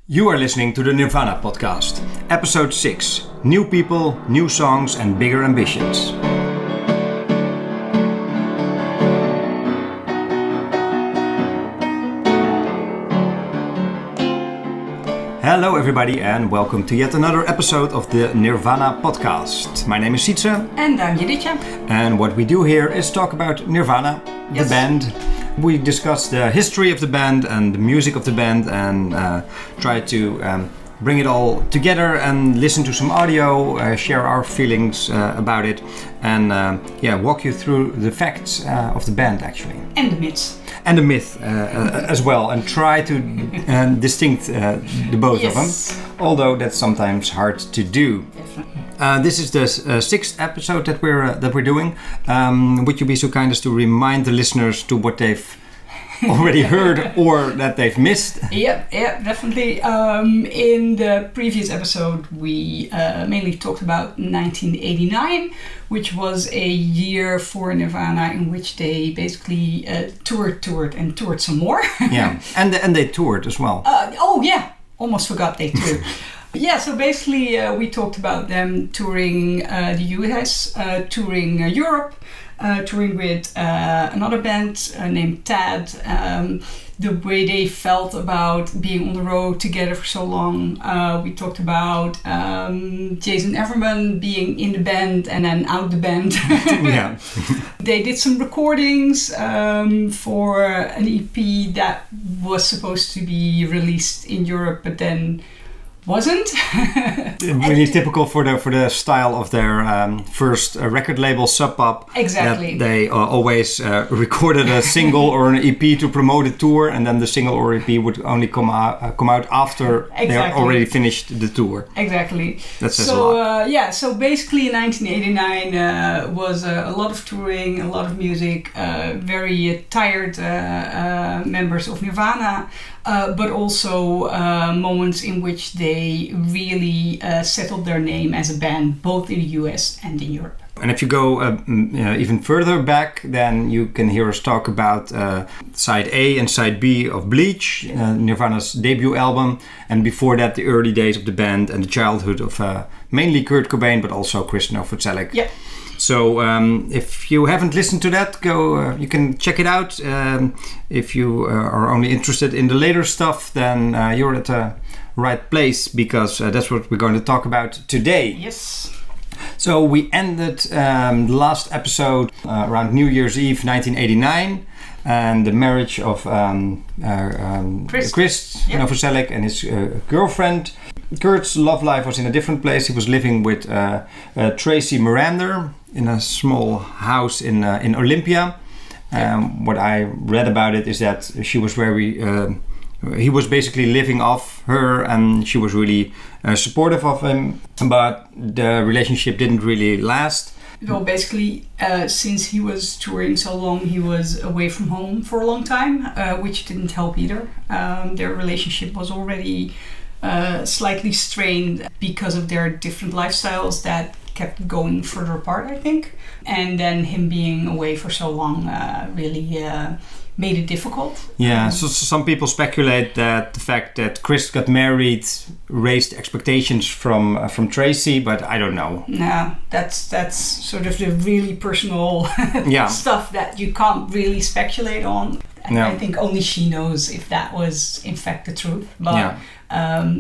You are listening to the Nirvana Podcast, Episode 6, New People, New Songs and Bigger Ambitions. Hello everybody and welcome to yet another episode of the Nirvana Podcast. My name is Sietse. And I'm Juditja. And what we do here is talk about Nirvana, the band. We discuss the history of the band and the music of the band and try to bring it all together and listen to some audio, share our feelings about it and walk you through the facts of the band actually. And the myths. And the myth as well, and try to distinct the both of them, although that's sometimes hard to do. This is the sixth episode that we're doing. Would you be so kind as to remind the listeners to what they've already heard or that they've missed? Yeah, definitely. In the previous episode, we mainly talked about 1989, which was a year for Nirvana in which they basically toured some more. Yeah, and they toured as well. Almost forgot they toured. Yeah, so basically we talked about them touring the US, touring Europe, touring with another band named Tad, the way they felt about being on the road together for so long. We talked about Jason Everman being in the band and then out the band. Yeah. They did some recordings for an EP that was supposed to be released in Europe, but then wasn't. Really typical for the style of their first record label, Sub Pop. Exactly. That they always recorded a single or an EP to promote a tour, and then the single or EP would only come out after they already finished the tour. Exactly. That says a lot. So basically 1989 was a lot of touring, a lot of music, very tired members of Nirvana. But also moments in which they really settled their name as a band, both in the US and in Europe. And if you go even further back, then you can hear us talk about side A and side B of Bleach, Nirvana's debut album, and before that the early days of the band and the childhood of mainly Kurt Cobain, but also Chris Novoselic. Yeah. So if you haven't listened to that, go. You can check it out. If you are only interested in the later stuff, then you're at the right place because that's what we're going to talk about today. Yes. So we ended the last episode around New Year's Eve 1989 and the marriage of Chris Novoselic and his girlfriend. Kurt's love life was in a different place. He was living with Tracy Miranda in a small house in Olympia. What I read about it is that she was he was basically living off her and she was really supportive of him, but the relationship didn't really last. Well, basically, since he was touring so long, he was away from home for a long time, which didn't help either. Their relationship was already slightly strained because of their different lifestyles that kept going further apart, I think. And then him being away for so long really made it difficult. Yeah, so some people speculate that the fact that Chris got married raised expectations from Tracy, but I don't know. No, that's sort of the really personal stuff that you can't really speculate on. And I think only she knows if that was in fact the truth. But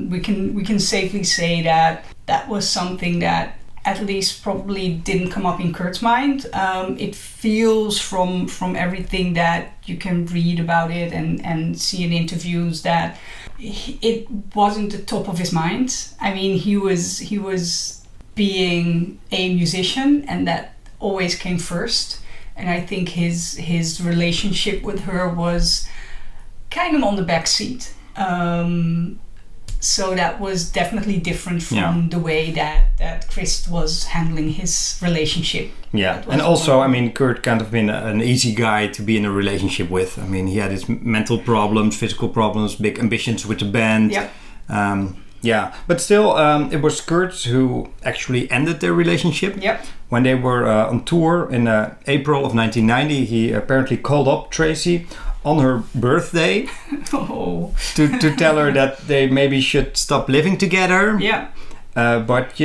we can safely say that was something that at least probably didn't come up in Kurt's mind. It feels from everything that you can read about it and see in interviews that it wasn't the top of his mind. I mean, he was being a musician and that always came first. And I think his relationship with her was kind of on the back seat. So that was definitely different from the way that Chris was handling his relationship. Yeah, and also, I mean, Kurt kind of been an easy guy to be in a relationship with. I mean, he had his mental problems, physical problems, big ambitions with the band. Yeah. But still, it was Kurt who actually ended their relationship. Yep. When they were on tour in April of 1990, he apparently called up Tracy on her birthday to tell her that they maybe should stop living together. Yeah. But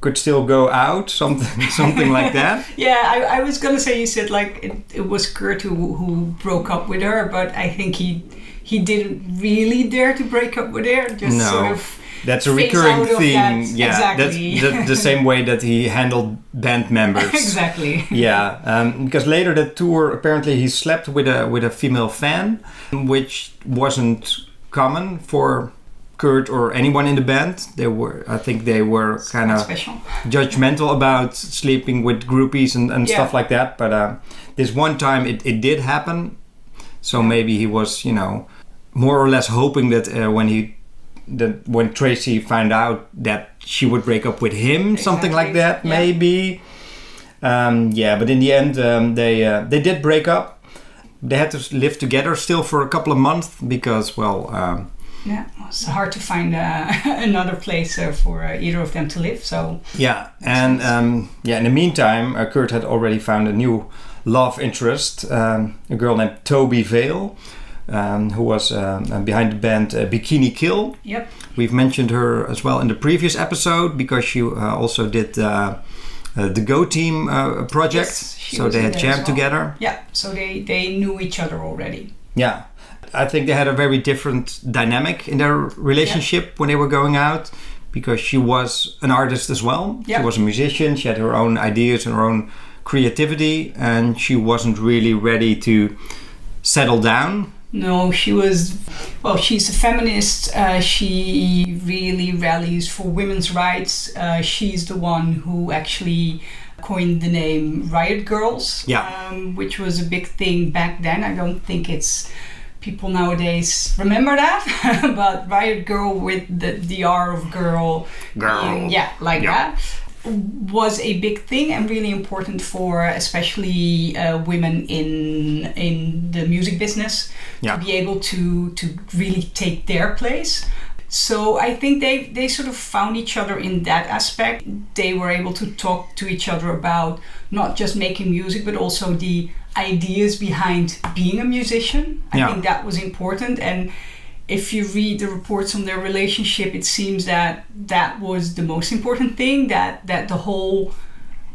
could still go out, something like that. Yeah, I was gonna say, you said like it was Kurt who broke up with her, but I think he didn't really dare to break up with her. Just sort of. That's a recurring theme. Yeah, exactly. That's the same way that he handled band members. Exactly. Yeah, because later that tour, apparently he slept with a female fan, which wasn't common for Kurt or anyone in the band. I think they were kind of judgmental about sleeping with groupies and stuff like that. But this one time it did happen. So maybe he was, more or less hoping that when Tracy found out that she would break up with him, something like that, maybe. But in the end, they did break up. They had to live together still for a couple of months because, it's hard to find another place for either of them to live. So in the meantime, Kurt had already found a new love interest, a girl named Toby Vale. Who was behind the band Bikini Kill. Yep. We've mentioned her as well in the previous episode because she also did the Go Team project. Yes, so they had jammed together. Yeah, so they knew each other already. Yeah, I think they had a very different dynamic in their relationship when they were going out because she was an artist as well. Yep. She was a musician. She had her own ideas and her own creativity, and she wasn't really ready to settle down. No, she's a feminist. She really rallies for women's rights. She's the one who actually coined the name Riot Girls, which was a big thing back then. I don't think people nowadays remember that, but Riot Girl with the R of girl. That. Was a big thing and really important for especially women in the music business to be able to really take their place. So I think they sort of found each other in that aspect. They were able to talk to each other about not just making music but also the ideas behind being a musician. I think that was important, and if you read the reports on their relationship, it seems that was the most important thing, that the whole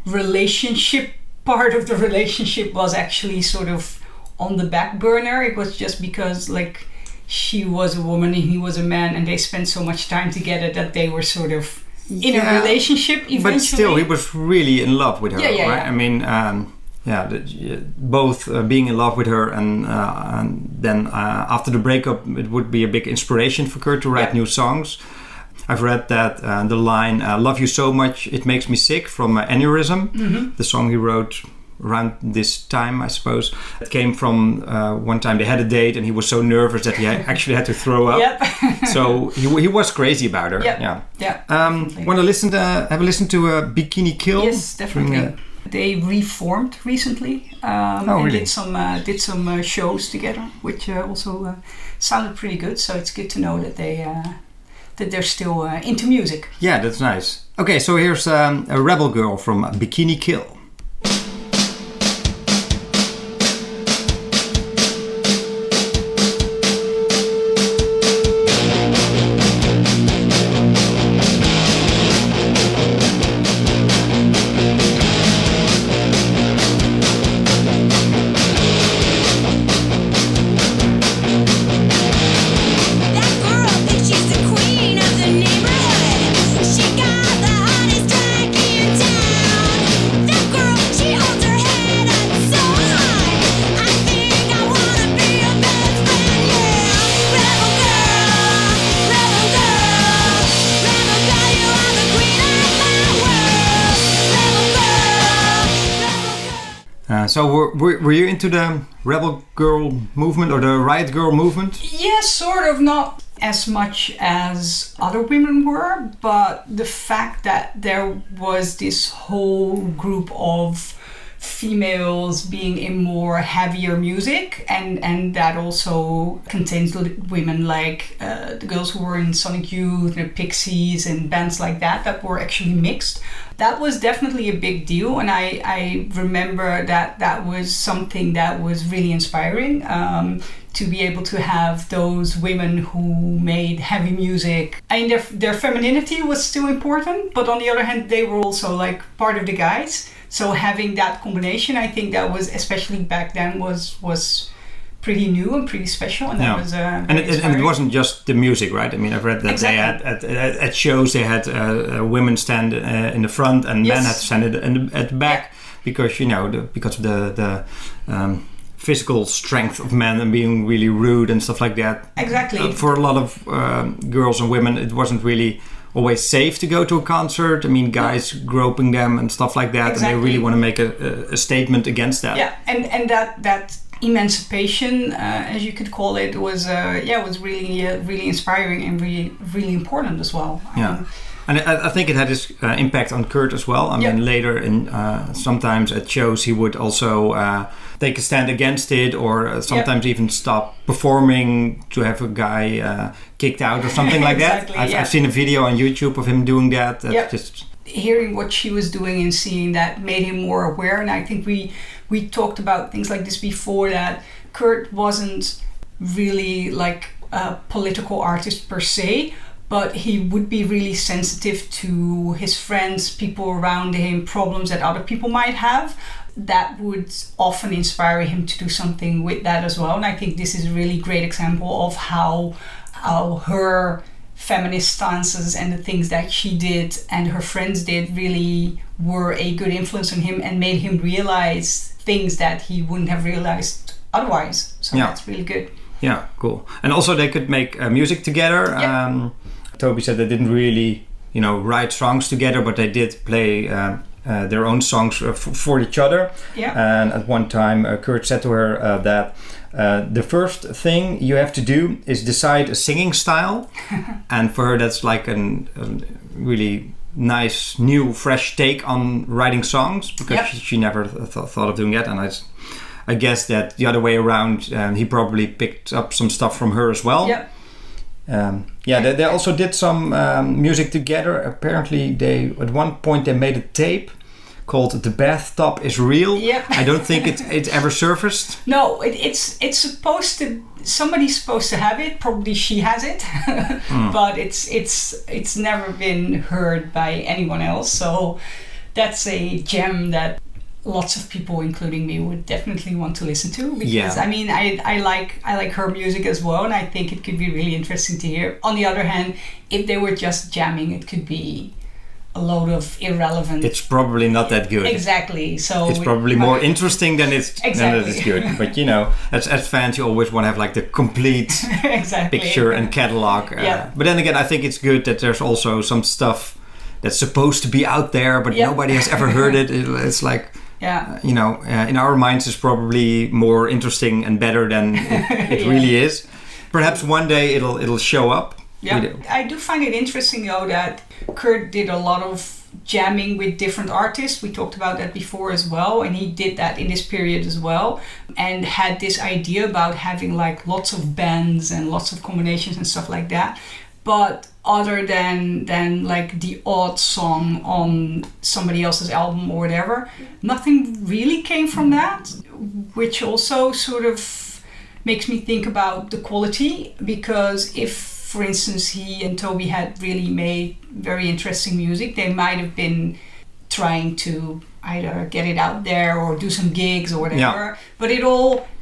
relationship part of the relationship was actually sort of on the back burner. It was just because like she was a woman and he was a man and they spent so much time together that they were sort of in a relationship eventually. But still, he was really in love with her, right? Yeah. I mean, both being in love with her and then after the breakup, it would be a big inspiration for Kurt to write new songs. I've read that the line "Love You So Much It Makes Me Sick" from Aneurysm, the song he wrote around this time, I suppose. It came from one time they had a date and he was so nervous that he actually had to throw up. So he was crazy about her. Want to have a listen to Bikini Kill? Yes, definitely. They reformed recently and did some shows together, which also sounded pretty good. So it's good to know that they're still into music. Yeah, that's nice. Okay, so here's a Rebel Girl from Bikini Kill. So were you into the Rebel Girl movement or the Riot Girl movement? Yes, sort of. Not as much as other women were, but the fact that there was this whole group of females being in more heavier music, and that also contains women like the girls who were in Sonic Youth and Pixies and bands like that were actually mixed. That was definitely a big deal, and I remember that was something that was really inspiring, to be able to have those women who made heavy music. I mean, their femininity was still important, but on the other hand, they were also like part of the guys. So having that combination, I think that was, especially back then, was pretty new and pretty special, and that was and it wasn't just the music, right? I mean, I've read that exactly. They had at shows they had women stand in the front and men had to stand at the back, because because of the physical strength of men and being really rude and stuff like that. Exactly. For a lot of girls and women, it wasn't really always safe to go to a concert. I mean, guys groping them and stuff like that, and they really want to make a statement against that. Yeah, and that emancipation, as you could call it, was really inspiring and really important as well. And I think it had this impact on Kurt as well. I mean, later, sometimes at shows, he would also take a stand against it, or sometimes even stop performing to have a guy kicked out or something like that. I've seen a video on YouTube of him doing that. That's just hearing what she was doing and seeing that made him more aware. And I think we talked about things like this before, that Kurt wasn't really like a political artist per se, but he would be really sensitive to his friends, people around him, problems that other people might have. That would often inspire him to do something with that as well. And I think this is a really great example of how her feminist stances and the things that she did and her friends did really were a good influence on him and made him realize things that he wouldn't have realized otherwise. So that's really good. Yeah, cool. And also they could make music together. Toby said they didn't really, write songs together, but they did play their own songs for each other. Yeah. And at one time, Kurt said to her that the first thing you have to do is decide a singing style. And for her, that's like a really nice, new, fresh take on writing songs, because she never thought of doing that. And I guess that the other way around, he probably picked up some stuff from her as well. Yep. They also did some music together. Apparently, at one point they made a tape called "The Bathtub Is Real." Yep. I don't think it ever surfaced. No, it's supposed to. Somebody's supposed to have it. Probably she has it, but it's never been heard by anyone else. So that's a gem that lots of people, including me, would definitely want to listen to, because I mean, I like her music as well, and I think it could be really interesting to hear. On the other hand, if they were just jamming, it could be a load of irrelevant. It's probably not that good. Exactly. So it's probably more interesting than it's good. But as fans, you always want to have like the complete picture and catalog. But then again, I think it's good that there's also some stuff that's supposed to be out there, but nobody has ever heard it. It's like. In our minds it's probably more interesting and better than it really is. Perhaps one day it'll show up. Yeah, I do find it interesting though that Kurt did a lot of jamming with different artists. We talked about that before as well, and he did that in this period as well, and had this idea about having like lots of bands and lots of combinations and stuff like that. But other than like the odd song on somebody else's album or whatever, nothing really came from that, which also sort of makes me think about the quality, because if, for instance, he and Toby had really made very interesting music, they might have been trying to either get it out there or do some gigs or whatever. But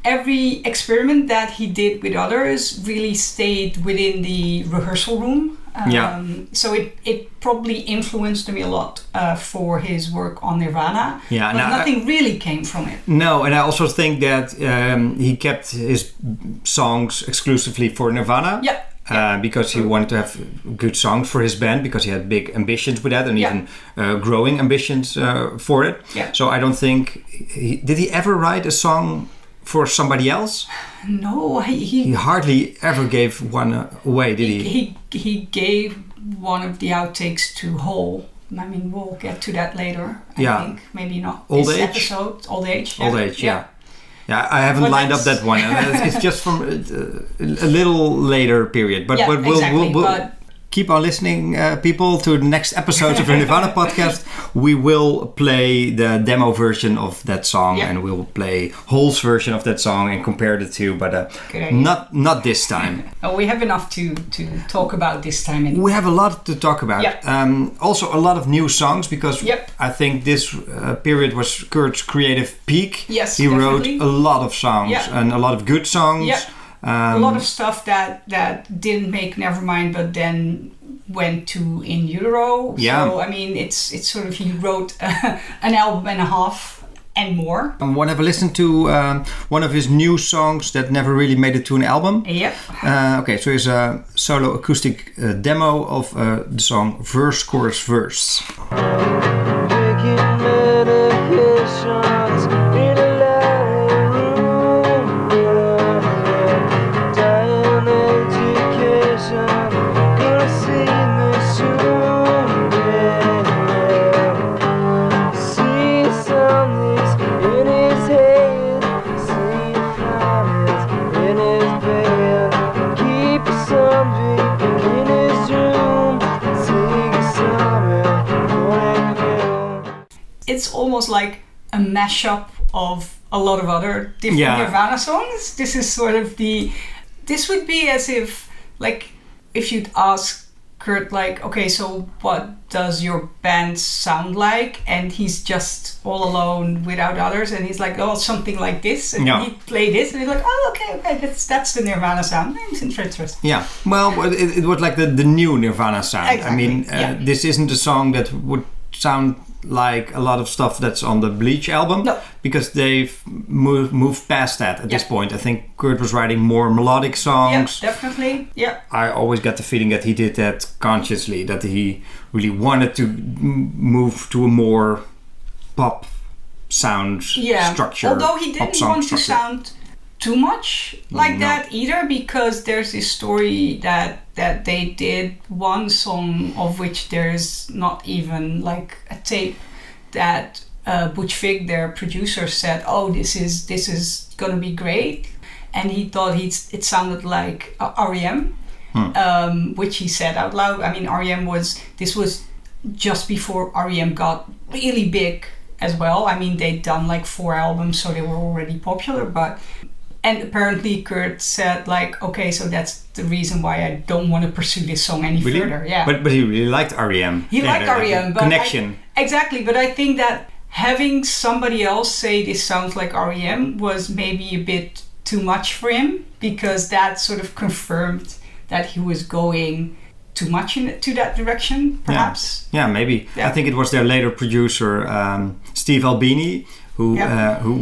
every experiment that he did with others really stayed within the rehearsal room. So it probably influenced me a lot for his work on Nirvana. But nothing really came from it. No, and I also think that he kept his songs exclusively for Nirvana. Because he wanted to have good songs for his band, because he had big ambitions with that, and even growing ambitions for it. So I don't think did he ever write a song for somebody else? No, he hardly ever gave one away, did he? He gave one of the outtakes to Hole, I mean, we'll get to that later. I think maybe not Old this Age? episode. Old Age. Old Age, yeah. Yeah, I haven't lined up that one. It's just from a little later period. But we'll keep on listening, people, to the next episode of the Nirvana Podcast. We will play the demo version of that song, and we'll play Hall's version of that song and compare the two, but not this time. We have enough to talk about this time. Anyway. We have a lot to talk about. Also, a lot of new songs, because I think this period was Kurt's creative peak. Yes, he wrote a lot of songs and a lot of good songs. A lot of stuff that didn't make Nevermind, but then went to In Utero. So I mean, it's sort of, he wrote an album and a half and more. Want to have a listen to one of his new songs that never really made it to an album? Yep. Okay, so here's a solo acoustic demo of the song Verse, Chorus, Verse. It's almost like a mashup of a lot of other different Nirvana songs. This is sort of this would be as if, like, if you'd ask Kurt, like, okay, so what does your band sound like? And he's just all alone without others, and he's like, oh, something like this, and he'd play this, and he's like, oh, okay, that's the Nirvana sound. It's interesting. Yeah, well, it was like the new Nirvana sound. Exactly. I mean, this isn't a song that would sound like a lot of stuff that's on the Bleach album, because they've moved past that at this point. I think Kurt was writing more melodic songs. Yeah, definitely. Yeah. I always got the feeling that he did that consciously, that he really wanted to move to a more pop sound structure. Although he didn't want to sound too much like that either, because there's this story that they did one song of which there's not even like a tape, that Butch Vig, their producer, said, oh, this is gonna be great, and he thought it sounded like R.E.M., which he said out loud. I mean, this was just before R.E.M. got really big as well. I mean, they'd done like 4 albums, so they were already popular, and apparently Kurt said, like, okay, so that's the reason why I don't want to pursue this song any further. Yeah. But he really liked R.E.M. He liked R.E.M. But connection. Exactly, but I think that having somebody else say this sounds like R.E.M. was maybe a bit too much for him, because that sort of confirmed that he was going too much into that direction, perhaps. Yeah, maybe. Yeah. I think it was their later producer, Steve Albini, who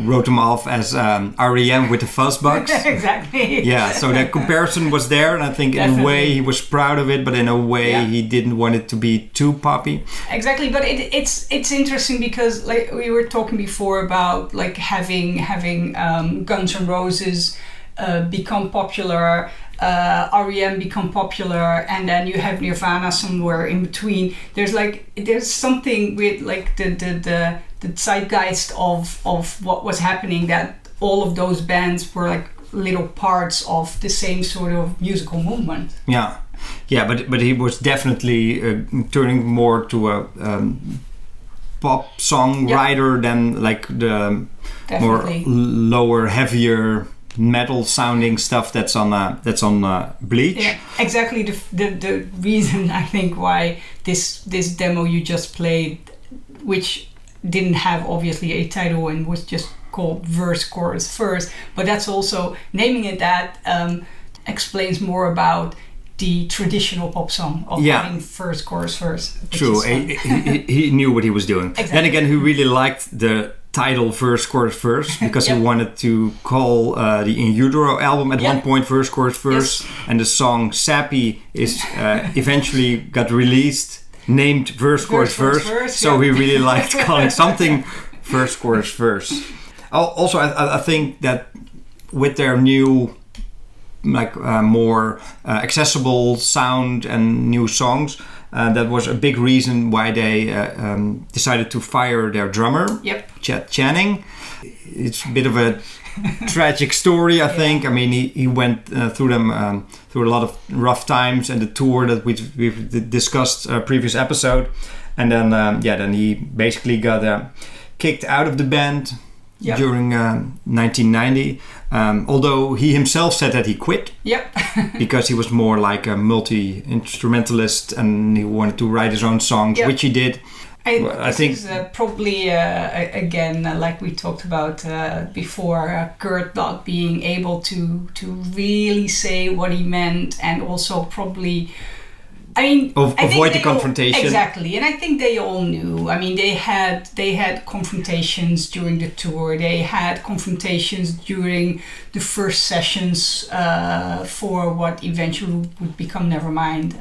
wrote them off as R.E.M. with the Fuzzbugs. Exactly. Yeah, so that comparison was there, and I think in a way he was proud of it, but in a way he didn't want it to be too poppy. Exactly, but it's interesting, because like we were talking before about like having Guns N' Roses become popular, R.E.M. become popular, and then you have Nirvana somewhere in between. There's something with like the zeitgeist of what was happening, that all of those bands were like little parts of the same sort of musical movement. Yeah, but he was definitely turning more to a pop song writer than like the more lower, heavier metal sounding stuff that's on Bleach. Yeah, exactly. The reason I think why this demo you just played, which didn't have obviously a title and was just called Verse, Chorus, Verse, but that's also, naming it that explains more about the traditional pop song of having first, chorus, verse. True, he knew what he was doing. Exactly. Then again, he really liked the title Verse, Chorus, Verse, because he wanted to call the In Utero album at one point Verse, Chorus, Verse, and the song Sappy is eventually got released named Verse, Chorus, Verse, so he really liked calling something Verse, Chorus, Verse. Also, I think that with their new more accessible sound and new songs. That was a big reason why they decided to fire their drummer, Chad Channing. It's a bit of a tragic story, I think. I mean, he went through a lot of rough times, and the tour that we've discussed previous episode, and then he basically got kicked out of the band during 1990. Although he himself said that he quit because he was more like a multi-instrumentalist and he wanted to write his own songs, which he did. I think this is probably again, like we talked about before, Kurt not being able to really say what he meant, and also probably, I mean, avoid the confrontation. Exactly, and I think they all knew. I mean, they had confrontations during the tour. They had confrontations during the first sessions for what eventually would become Nevermind.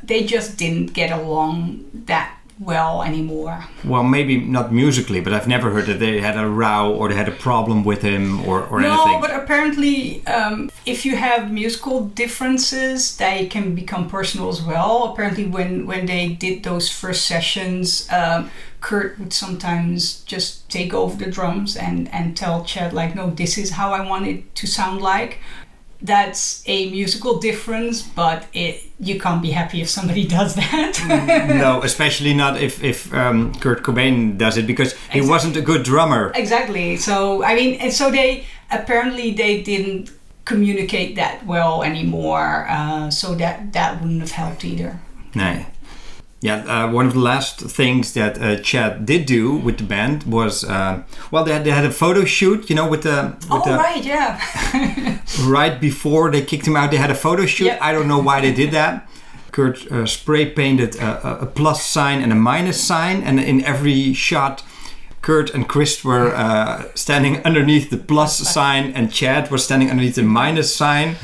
They just didn't get along that well anymore. Well, maybe not musically, but I've never heard that they had a row or they had a problem with him or anything. No, but apparently if you have musical differences, they can become personal as well. Apparently when they did those first sessions, Kurt would sometimes just take over the drums and tell Chad, like, no, this is how I want it to sound like. That's a musical difference, but you can't be happy if somebody does that. No, especially not if Kurt Cobain does it, because he wasn't a good drummer. Exactly. So I mean, and so they didn't communicate that well anymore. So that wouldn't have helped either. No. Yeah, one of the last things that Chad did do with the band was, they had a photo shoot, with the... right, yeah. Right before they kicked him out, they had a photo shoot. Yep. I don't know why they did that. Kurt spray painted a plus sign and a minus sign, and in every shot, Kurt and Chris were standing underneath the plus sign, and Chad was standing underneath the minus sign.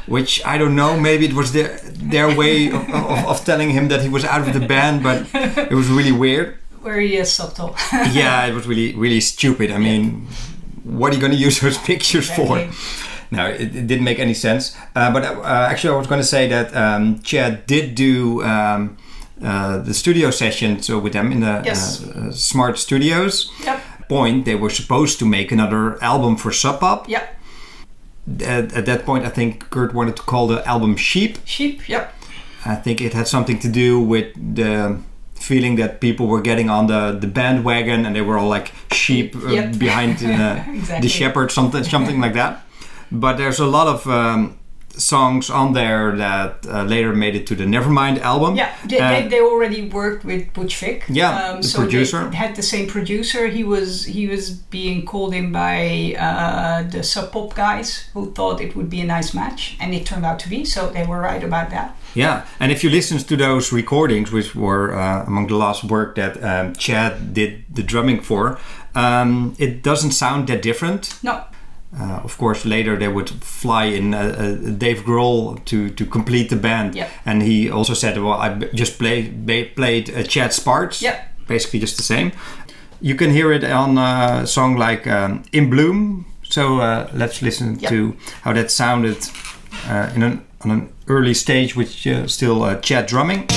Which, I don't know, maybe it was their way of telling him that he was out of the band, but it was really weird. Very subtle. Yeah, it was really, really stupid. I mean, what are you going to use those pictures for? No, it didn't make any sense. But actually, I was going to say that Chad did do the studio session with them in the Smart Studios. Yep. Point, they were supposed to make another album for Sub Pop. Yep. At that point, I think Kurt wanted to call the album Sheep. Sheep, yep. I think it had something to do with the feeling that people were getting on the bandwagon and they were all like sheep behind the shepherd, something like that. But there's a lot of songs on there that later made it to the Nevermind album. Yeah, they already worked with Butch Vig. Yeah, the producer. They had the same producer. He was being called in by the Sub Pop guys who thought it would be a nice match, and it turned out to be. So they were right about that. Yeah, and if you listen to those recordings, which were among the last work that Chad did the drumming for, it doesn't sound that different. No. Of course, later they would fly in Dave Grohl to complete the band. Yep. And he also said, well, I just played Chad's parts. Yep. Basically just the same. You can hear it on a song like In Bloom. So let's listen to how that sounded on an early stage with still Chad drumming.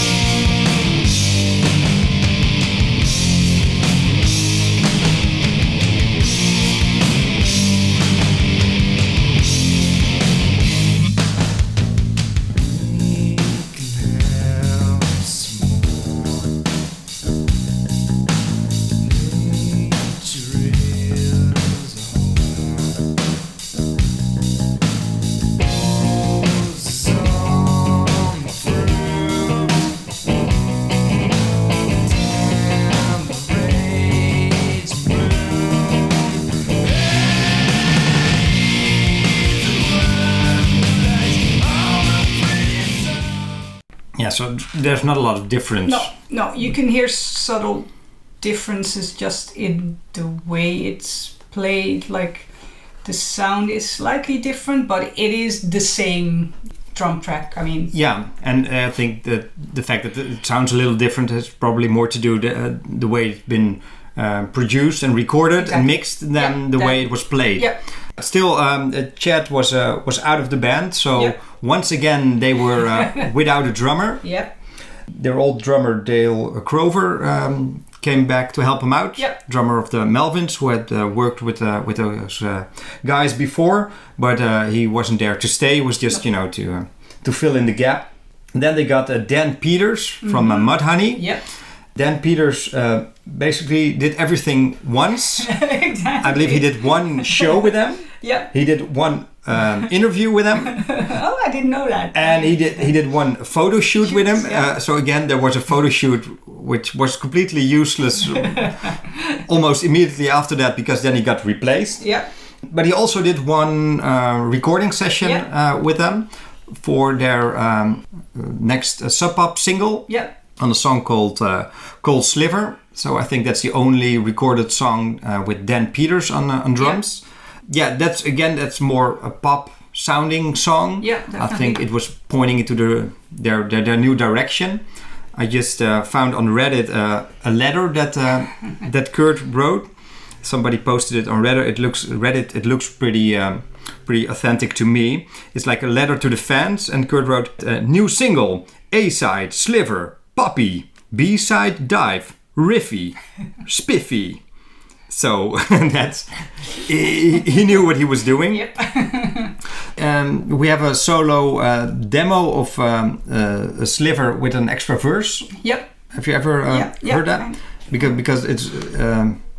So there's not a lot of difference. No, you can hear subtle differences just in the way it's played. Like the sound is slightly different, but it is the same drum track. I mean, yeah, and I think that the fact that it sounds a little different has probably more to do with the way it's been produced and recorded and mixed than the way it was played. Yeah. Still, Chad was out of the band, so once again they were without a drummer. Yep. Their old drummer Dale Grohl came back to help him out. Yep. Drummer of the Melvins, who had worked with those guys before, but he wasn't there to stay. It was just to fill in the gap. And then they got Dan Peters from Mudhoney. Yep. Dan Peters basically did everything once. Exactly. I believe he did one show with them. Yep. He did one interview with them. Oh, I didn't know that. And he did one photo shoot with him. Yeah. So again, there was a photo shoot which was completely useless almost immediately after that, because then he got replaced. Yeah. But he also did one recording session with them for their next Sub Pop single. Yeah. On a song called Sliver. So I think that's the only recorded song with Dan Peters on drums. Yeah, that's more a pop sounding song. Yeah, definitely. I think it was pointing into their new direction. I just found on Reddit a letter that Kurt wrote. Somebody posted it on Reddit. It looks pretty authentic to me. It's like a letter to the fans, and Kurt wrote, new single, A-side, Sliver, Poppy, B-side, Dive, Riffy, Spiffy. So he knew what he was doing. Yep. We have a solo demo of a Sliver with an extra verse. Yep. Have you ever heard that? Because it's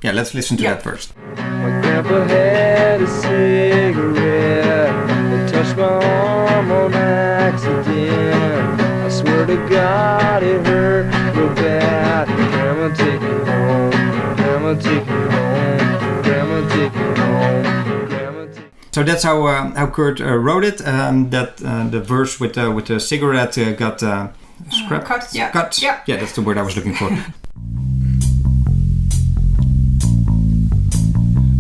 let's listen to that first. My grandpa had a cigarette that touched my arm on accident. I swear to God it hurt real bad. Grandma, take me home. Grandma, take me home. Grandma, take me home. Grandma, take me. So that's how Kurt wrote it. That the verse with the cigarette got scrapped. Cut. Yeah. Cut. Yeah. Yeah, that's the word I was looking for.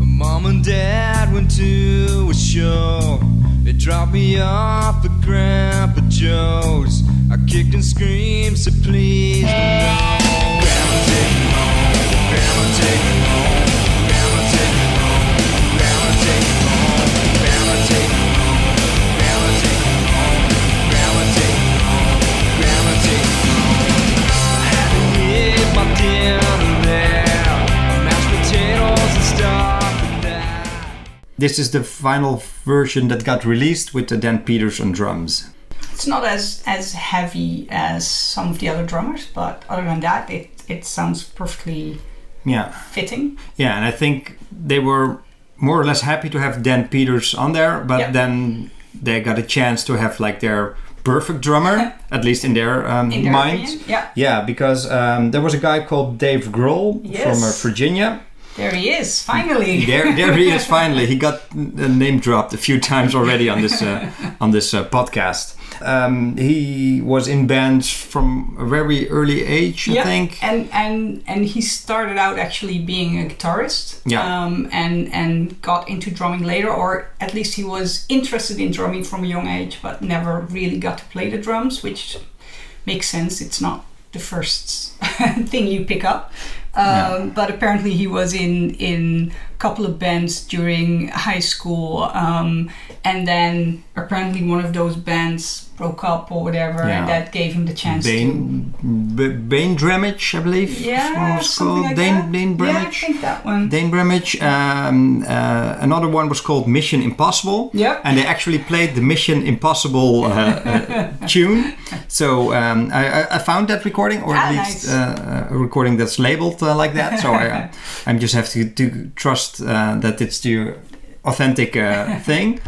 Mom and Dad went to a show. They dropped me off at Grandpa Joe's. I kicked and screamed, said please no. Grandma, take me home. Grandma, take me home. Grandma, take me home. Grandma, take me home. Grandma, take me home. Grandma, take me home. Grandma, take me home. Grandma, take me home. I had to eat my dinner there. Mashed potatoes and stuff. This is the final version that got released with the Dan Peters on drums. It's not as heavy as some of the other drummers, but other than that, it sounds perfectly fitting. Yeah, and I think they were more or less happy to have Dan Peters on there, but then they got a chance to have like their perfect drummer, at least in their minds. Yeah, because there was a guy called Dave Grohl from Virginia. There he is, finally. There he is, finally. He got name dropped a few times already on this podcast. He was in bands from a very early age, I think. And he started out actually being a guitarist. And got into drumming later, or at least he was interested in drumming from a young age, but never really got to play the drums, which makes sense. It's not the first thing you pick up. But apparently he was in a couple of bands during high school, and then apparently one of those bands broke up or whatever, and that gave him the chance Bain Bramage, I believe. Yeah, something like that. Dane Bramage. Yeah, I think that one. Dane Bramage. Another one was called Mission Impossible. Yep. And they actually played the Mission Impossible tune. So I found that recording, or at least a recording that's labeled like that. So I just have to trust that it's the authentic thing.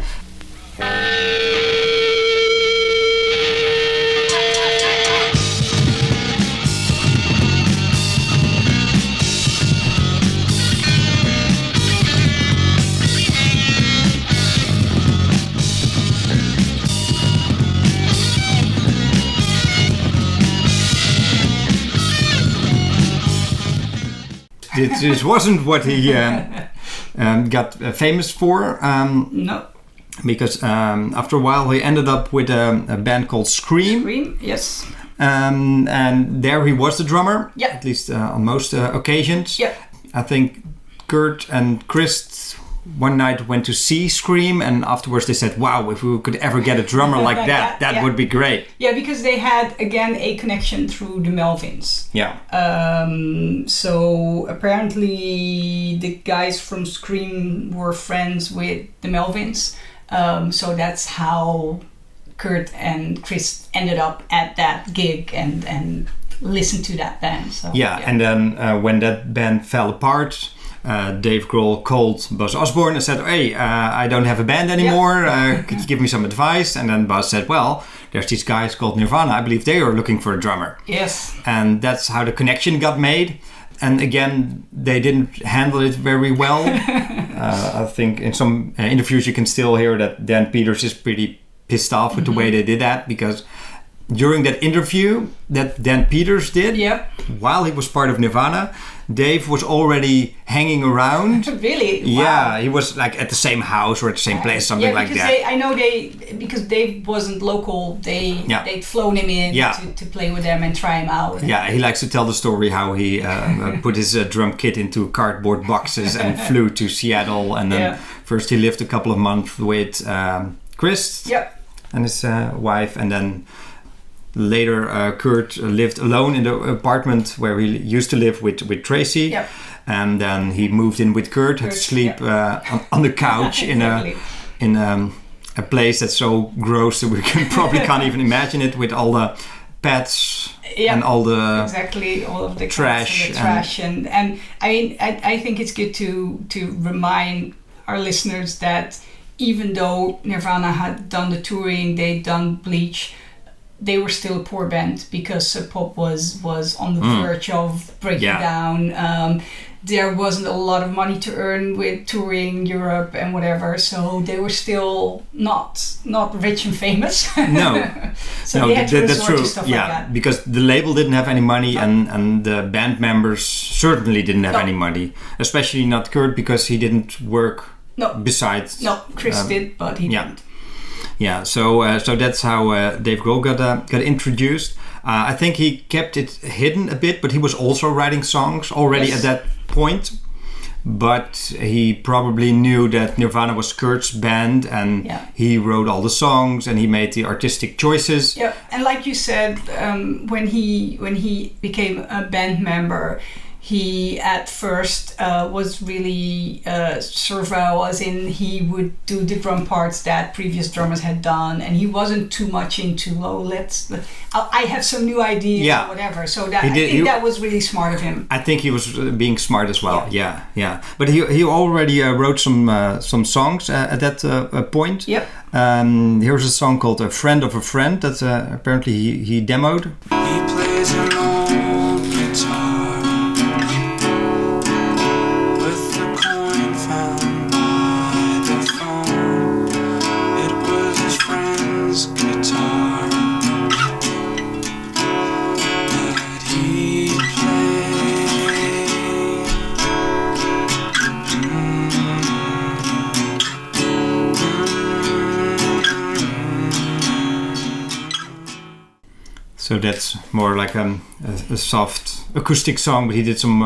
This wasn't what he got famous for. No. Because after a while he ended up with a band called Scream. Scream, yes. And there he was the drummer. Yeah. At least on most occasions. Yeah. I think Kurt and Chris one night went to see Scream, and afterwards they said, wow, if we could ever get a drummer like that would be great. Yeah, because they had, again, a connection through the Melvins. Yeah. So apparently the guys from Scream were friends with the Melvins. So that's how Kurt and Chris ended up at that gig and listened to that band. So, and then when that band fell apart, Dave Grohl called Buzz Osborne and said, hey, I don't have a band anymore. Could you give me some advice? And then Buzz said, well, there's these guys called Nirvana. I believe they are looking for a drummer. Yes. And that's how the connection got made. And again, they didn't handle it very well. I think in some interviews you can still hear that Dan Peters is pretty pissed off with the way they did that, because during that interview that Dan Peters did, while he was part of Nirvana, Dave was already hanging around. Really? Yeah, he was like at the same house or at the same place, something like that. Because Dave wasn't local, they'd flown him in to play with them and try him out. Yeah, he likes to tell the story how he put his drum kit into cardboard boxes and flew to Seattle. And then first he lived a couple of months with Chris and his wife, and then later Kurt lived alone in the apartment where he used to live with Tracy. And then he moved in with Kurt, had to sleep on the couch in a place that's so gross that we can't even imagine it, with all the pets and all the all of the trash. And I mean, I think it's good to remind our listeners that even though Nirvana had done the touring, they'd done Bleach, they were still a poor band because Sub Pop was on the verge of breaking down. There wasn't a lot of money to earn with touring Europe and whatever, so they were still not rich and famous. No, so they had to resort to stuff like that. Because the label didn't have any money, and the band members certainly didn't have any money, especially not Kurt, because he didn't work besides. No, Chris did, but he didn't. Yeah, so that's how Dave Grohl got introduced. I think he kept it hidden a bit, but he was also writing songs already at that point. But he probably knew that Nirvana was Kurt's band, and he wrote all the songs and he made the artistic choices. Yeah, and like you said, when he became a band member, he at first was really servile, as in he would do the drum parts that previous drummers had done, and he wasn't too much into I have some new ideas or whatever. So that I think that was really smart of him. I think he was being smart as well. Yeah. But he already wrote some songs at that point. Yep. Here's a song called "A Friend of a Friend" that apparently he demoed. He plays an old guitar. So that's more like a soft acoustic song, but he did some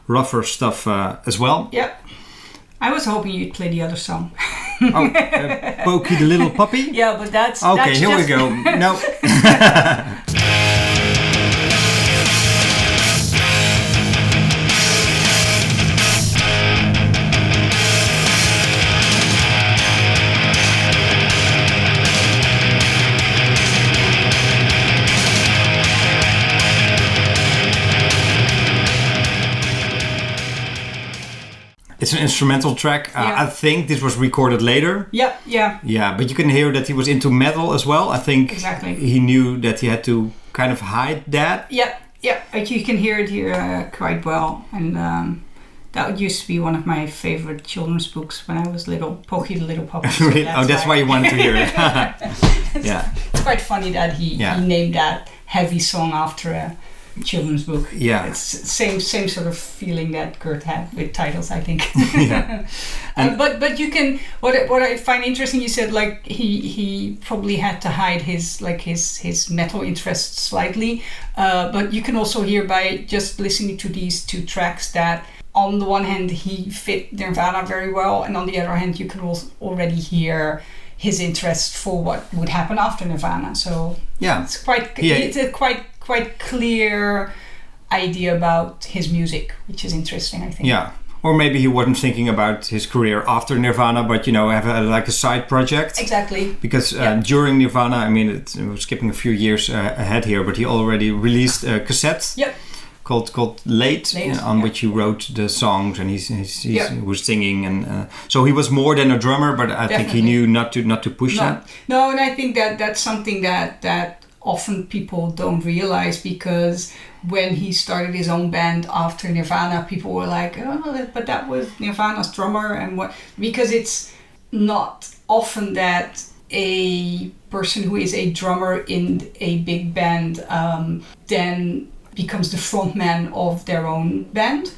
rougher stuff as well. Yeah. I was hoping you'd play the other song. Pokey the Little Puppy? Yeah, but that's... Okay, that's here we go. No. It's an instrumental track. I think this was recorded later. Yeah. Yeah, but you can hear that he was into metal as well. I think he knew that he had to kind of hide that. Yeah. But you can hear it here quite well. And that used to be one of my favorite children's books when I was little. Pokey the Little Puppy. So that's why you wanted to hear it. It's quite funny that he named that heavy song after a children's book. Yeah, it's same sort of feeling that Kurt had with titles, I think. But you can what I find interesting, you said like he probably had to hide his metal interest slightly, but you can also hear by just listening to these two tracks that on the one hand, he fit Nirvana very well, and on the other hand, you can already hear his interest for what would happen after Nirvana. So it's a quite clear idea about his music, which is interesting, I think. Yeah. Or maybe he wasn't thinking about his career after Nirvana, but have a side project. Exactly. Because during Nirvana, I mean, we're skipping a few years ahead here, but he already released a cassette called Late, on which he wrote the songs, and he was singing, and so he was more than a drummer. But I think he knew not to push that. No, and I think that's something that often people don't realize, because when he started his own band after Nirvana, people were like, oh, but that was Nirvana's drummer, and what? Because it's not often that a person who is a drummer in a big band then becomes the frontman of their own band.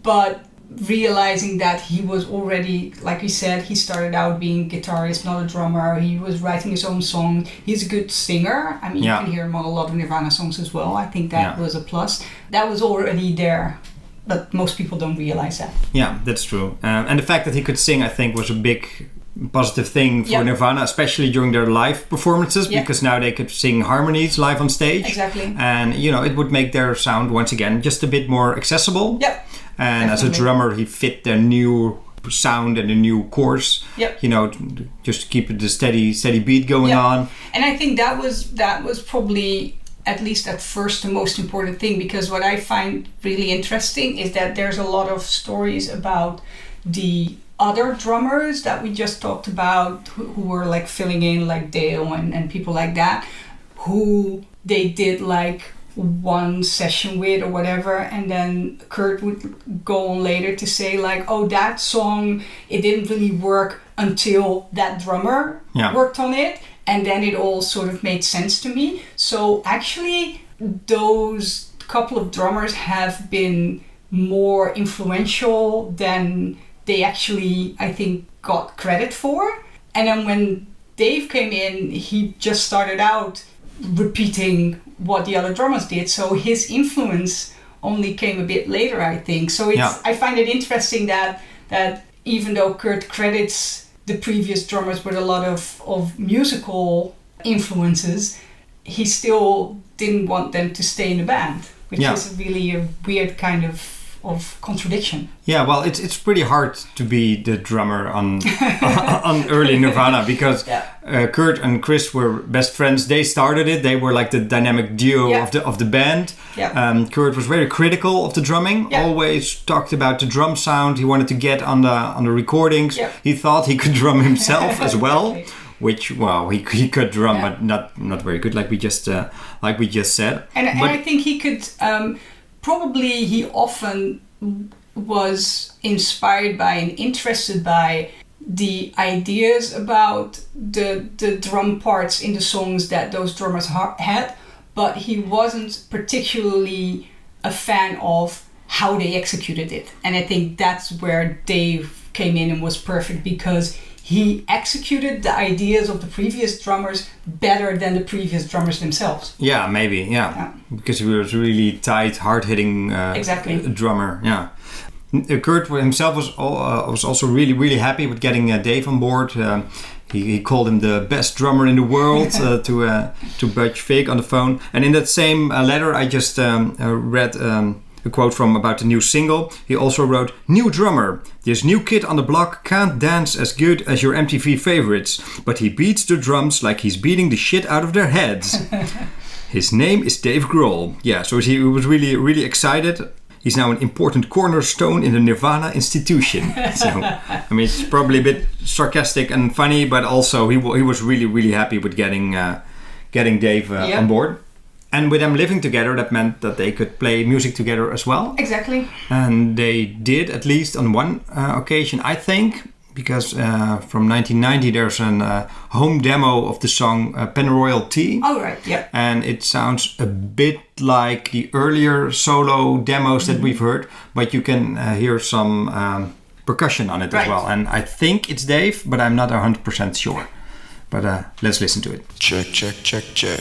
But realizing that he was already, like we said, he started out being a guitarist, not a drummer. He was writing his own song. He's a good singer. I mean, you can hear him on a lot of Nirvana songs as well. I think that was a plus. That was already there, but most people don't realize that. Yeah, that's true. And the fact that he could sing, I think, was a big positive thing for Nirvana, especially during their live performances, because now they could sing harmonies live on stage. Exactly. And, it would make their sound, once again, just a bit more accessible. Yep. And as a drummer, he fit their new sound and the new chords. Yep. Just to keep the steady beat going on. And I think that was probably, at least at first, the most important thing, because what I find really interesting is that there's a lot of stories about the other drummers that we just talked about, who were like filling in, like Dale and people like that, who they did like one session with or whatever, and then Kurt would go on later to say like, oh, that song, it didn't really work until that drummer worked on it, and then it all sort of made sense to me. So actually those couple of drummers have been more influential than they actually, I think, got credit for. And then when Dave came in, he just started out repeating what the other drummers did. So his influence only came a bit later, I think. So I find it interesting that even though Kurt credits the previous drummers with a lot of musical influences, he still didn't want them to stay in the band, which is really a weird kind of contradiction. Yeah, well, it's pretty hard to be the drummer on early Nirvana, because Kurt and Chris were best friends. They started it. They were like the dynamic duo of the band. Kurt was very critical of the drumming. Always talked about the drum sound he wanted to get on the recordings. He thought he could drum himself as well, which he could drum, but not very good, like we just said. And I think he could. Probably he often was inspired by and interested by the ideas about the drum parts in the songs that those drummers had, but he wasn't particularly a fan of how they executed it. And I think that's where Dave came in and was perfect, because he executed the ideas of the previous drummers better than the previous drummers themselves. Yeah, maybe, because he was really tight, hard-hitting drummer. Yeah. Kurt himself was also really, really happy with getting Dave on board. He called him the best drummer in the world to Butch Vig on the phone. And in that same letter, I just read a quote from about the new single. He also wrote, "New drummer. This new kid on the block can't dance as good as your MTV favorites, but he beats the drums like he's beating the shit out of their heads. His name is Dave Grohl." Yeah, so he was really, really excited. He's now an important cornerstone in the Nirvana institution. So, I mean, it's probably a bit sarcastic and funny, but also he was really, really happy with getting Dave on board. And with them living together, that meant that they could play music together as well. Exactly. And they did, at least on one occasion, I think, because from 1990 there's a home demo of the song Penroyal Tea. Oh, right, yeah. And it sounds a bit like the earlier solo demos that we've heard, but you can hear some percussion on it as well. And I think it's Dave, but I'm not 100% sure. But let's listen to it. Check, check, check, check.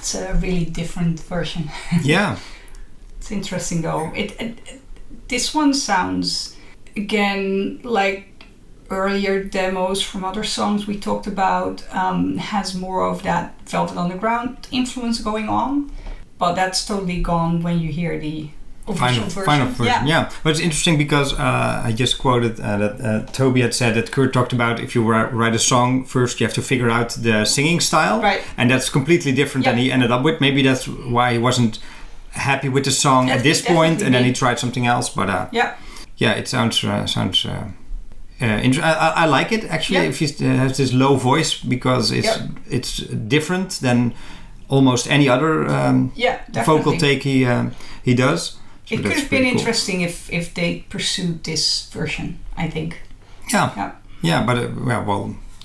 that's a really different version. Yeah. It's interesting though. This one sounds, again, like earlier demos from other songs we talked about, has more of that Velvet Underground influence going on, but that's totally gone when you hear the final version. Yeah. But it's interesting because I just quoted that Toby had said that Kurt talked about if you write a song, first you have to figure out the singing style, right? And that's completely different than he ended up with. Maybe that's why he wasn't happy with the song at this point, and then he tried something else. But it sounds interesting. I like it actually. If he has this low voice, because it's different than almost any other vocal take he does. So it could have been interesting if they pursued this version, I think. But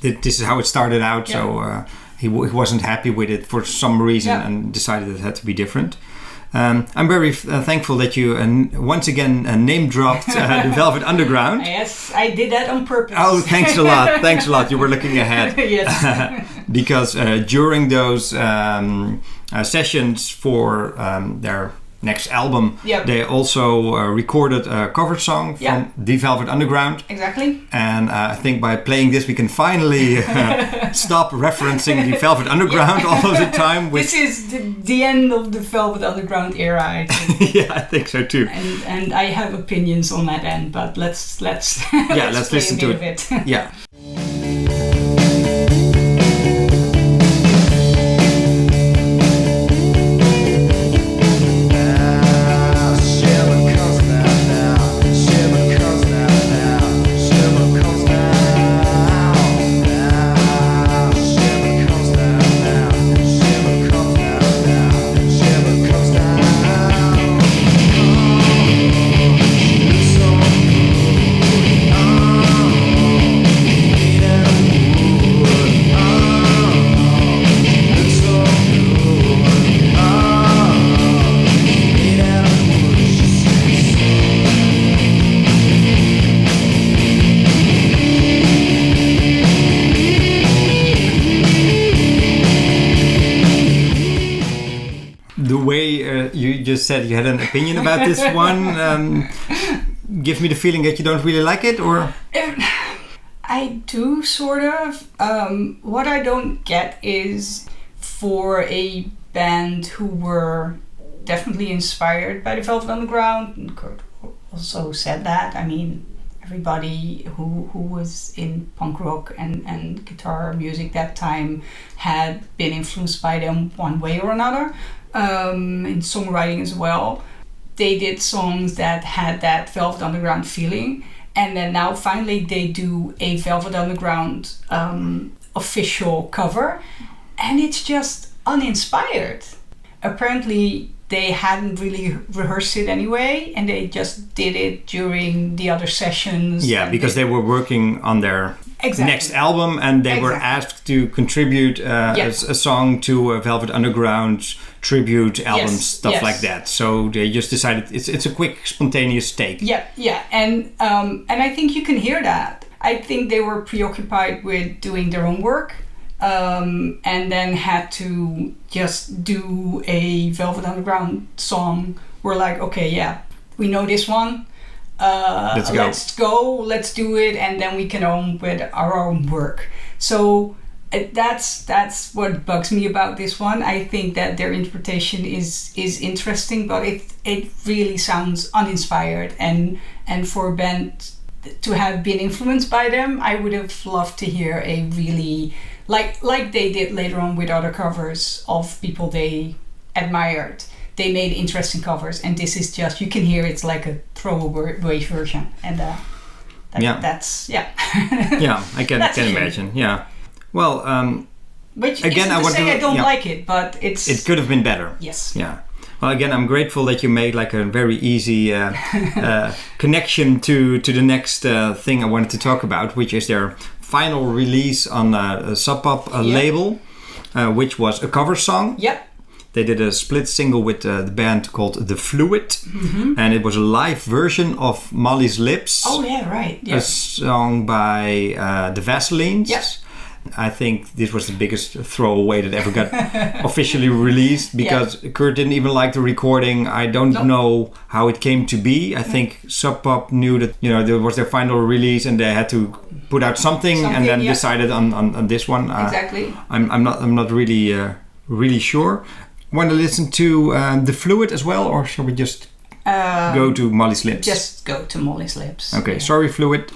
this is how it started out. So he wasn't happy with it for some reason and decided it had to be different. I'm very thankful that you once again name dropped the Velvet Underground. Yes, I did that on purpose. Oh, thanks a lot. You were looking ahead. Yes. Because during those sessions for their next album, they also recorded a cover song from the Velvet Underground. Exactly. And I think by playing this, we can finally stop referencing the Velvet Underground all of the time. This is the end of the Velvet Underground era, I think. Yeah, I think so too. And I have opinions on that end, but let's let's listen to it. Yeah. You just said you had an opinion about this one. Give me the feeling that you don't really like it, or? I do, sort of. What I don't get is, for a band who were definitely inspired by the Velvet Underground, and Kurt also said that. I mean, everybody who was in punk rock and guitar music that time had been influenced by them one way or another. In songwriting as well, they did songs that had that Velvet Underground feeling, and then now finally they do a Velvet Underground official cover, and it's just uninspired. Apparently they hadn't really rehearsed it anyway, and they just did it during the other sessions. Yeah, because they were working on their next album, and they were asked to contribute a song to a Velvet Underground tribute album, stuff like that. So they just decided it's a quick, spontaneous take. And I think you can hear that. I think they were preoccupied with doing their own work, and then had to just do a Velvet Underground song. We're like, okay, we know this one. Let's do it, and then we can own with our own work. So that's what bugs me about this one. I think that their interpretation is interesting, but it really sounds uninspired, and for a band to have been influenced by them, I would have loved to hear a really like they did later on with other covers of people they admired. They made interesting covers, and this is just, you can hear it's like a throwaway version, and that's yeah, I can imagine. Yeah, well, which again, I don't like it, but it could have been better. Yes. Yeah. Well, again, I'm grateful that you made like a very easy connection to the next thing I wanted to talk about, which is their final release on a Sub Pop label, which was a cover song. Yep. They did a split single with the band called The Fluid, and it was a live version of Molly's Lips. Oh yeah, right. Yeah. A song by the Vaselines. Yes. I think this was the biggest throwaway that ever got officially released, because Kurt didn't even like the recording. I don't know how it came to be. I think Sub Pop knew that, you know, there was their final release and they had to put out something and then decided on this one. Exactly. I'm not really sure. Want to listen to The Fluid as well, or shall we just go to Molly's Lips? Just go to Molly's Lips. Okay, sorry, Fluid.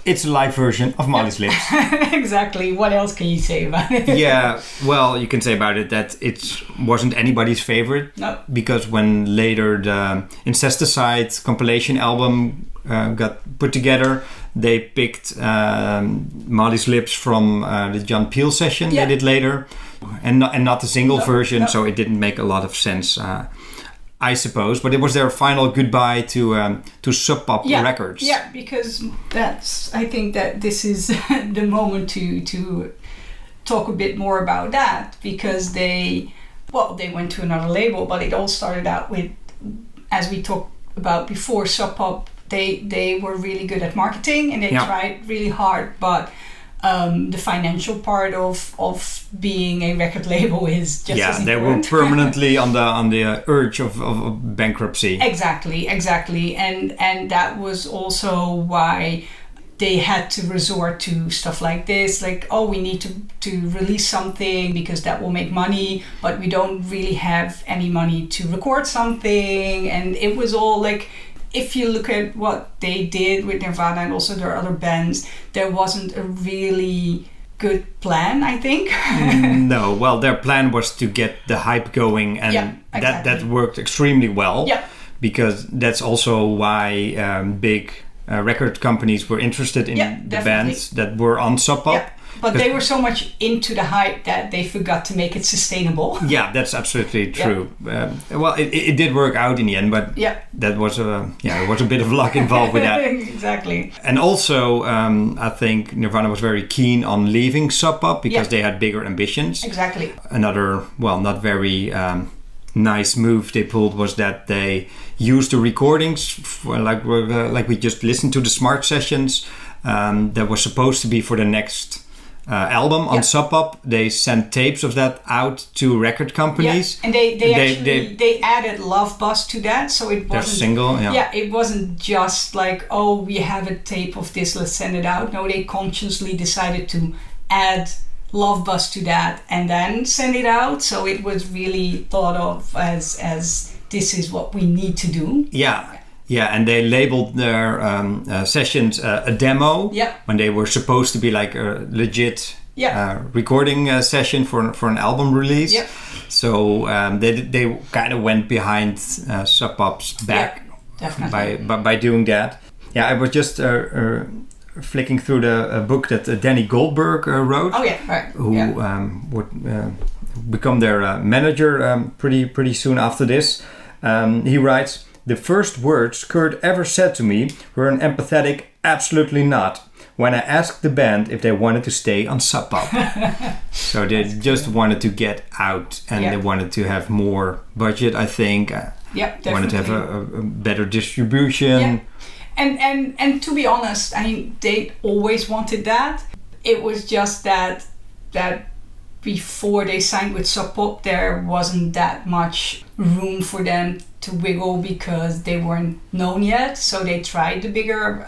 It's a live version of Molly's Lips. Exactly. What else can you say about it? Yeah, well, you can say about it that it wasn't anybody's favorite. No. Because when later the Incesticide compilation album got put together, they picked Molly's Lips from the John Peel session they did later, and not the single version, so it didn't make a lot of sense, I suppose. But it was their final goodbye to Sub Pop Records. Yeah, because I think that this is the moment to talk a bit more about that, because they went to another label, but it all started out with, as we talked about before, Sub Pop, they were really good at marketing and they tried really hard, but the financial part of being a record label is just as important. They were permanently on the urge of bankruptcy. Exactly, and that was also why they had to resort to stuff like this, like, oh, we need to release something because that will make money, but we don't really have any money to record something. And it was all like, if you look at what they did with Nirvana and also their other bands, there wasn't a really good plan, I think. No, well, their plan was to get the hype going, and that worked extremely well. Yeah. Because that's also why big record companies were interested in the bands that were on Sub Pop. Yeah. But they were so much into the hype that they forgot to make it sustainable. Yeah, that's absolutely true. Well, it did work out in the end, but that was there was a bit of luck involved with that. Exactly. And also, I think Nirvana was very keen on leaving Sub Pop because they had bigger ambitions. Exactly. Another, not very nice move they pulled was that they used the recordings for, like we just listened to, the Smart Sessions that was supposed to be for the next album on Sub Pop. They sent tapes of that out to record companies, and they added Love Bus to that, so it wasn't their single. It wasn't just like, oh, we have a tape of this, let's send it out. No, they consciously decided to add Love Bus to that and then send it out, so it was really thought of as this is what we need to do. Yeah, and they labeled their sessions a demo when they were supposed to be like a legit recording session for an album release. Yeah. So they kind of went behind Sub Pop's back by doing that. Yeah, I was just flicking through the book that Danny Goldberg wrote. Oh yeah, right. Who would become their manager pretty soon after this. He writes, "The first words Kurt ever said to me were an empathetic absolutely not when I asked the band if they wanted to stay on Sub Pop." So they just wanted to get out, and they wanted to have more budget, I think. Definitely. Wanted to have a better distribution. Yeah. And to be honest, I mean, they always wanted that. It was just that before they signed with Sub Pop, there wasn't that much room for them to wiggle because they weren't known yet. So they tried the bigger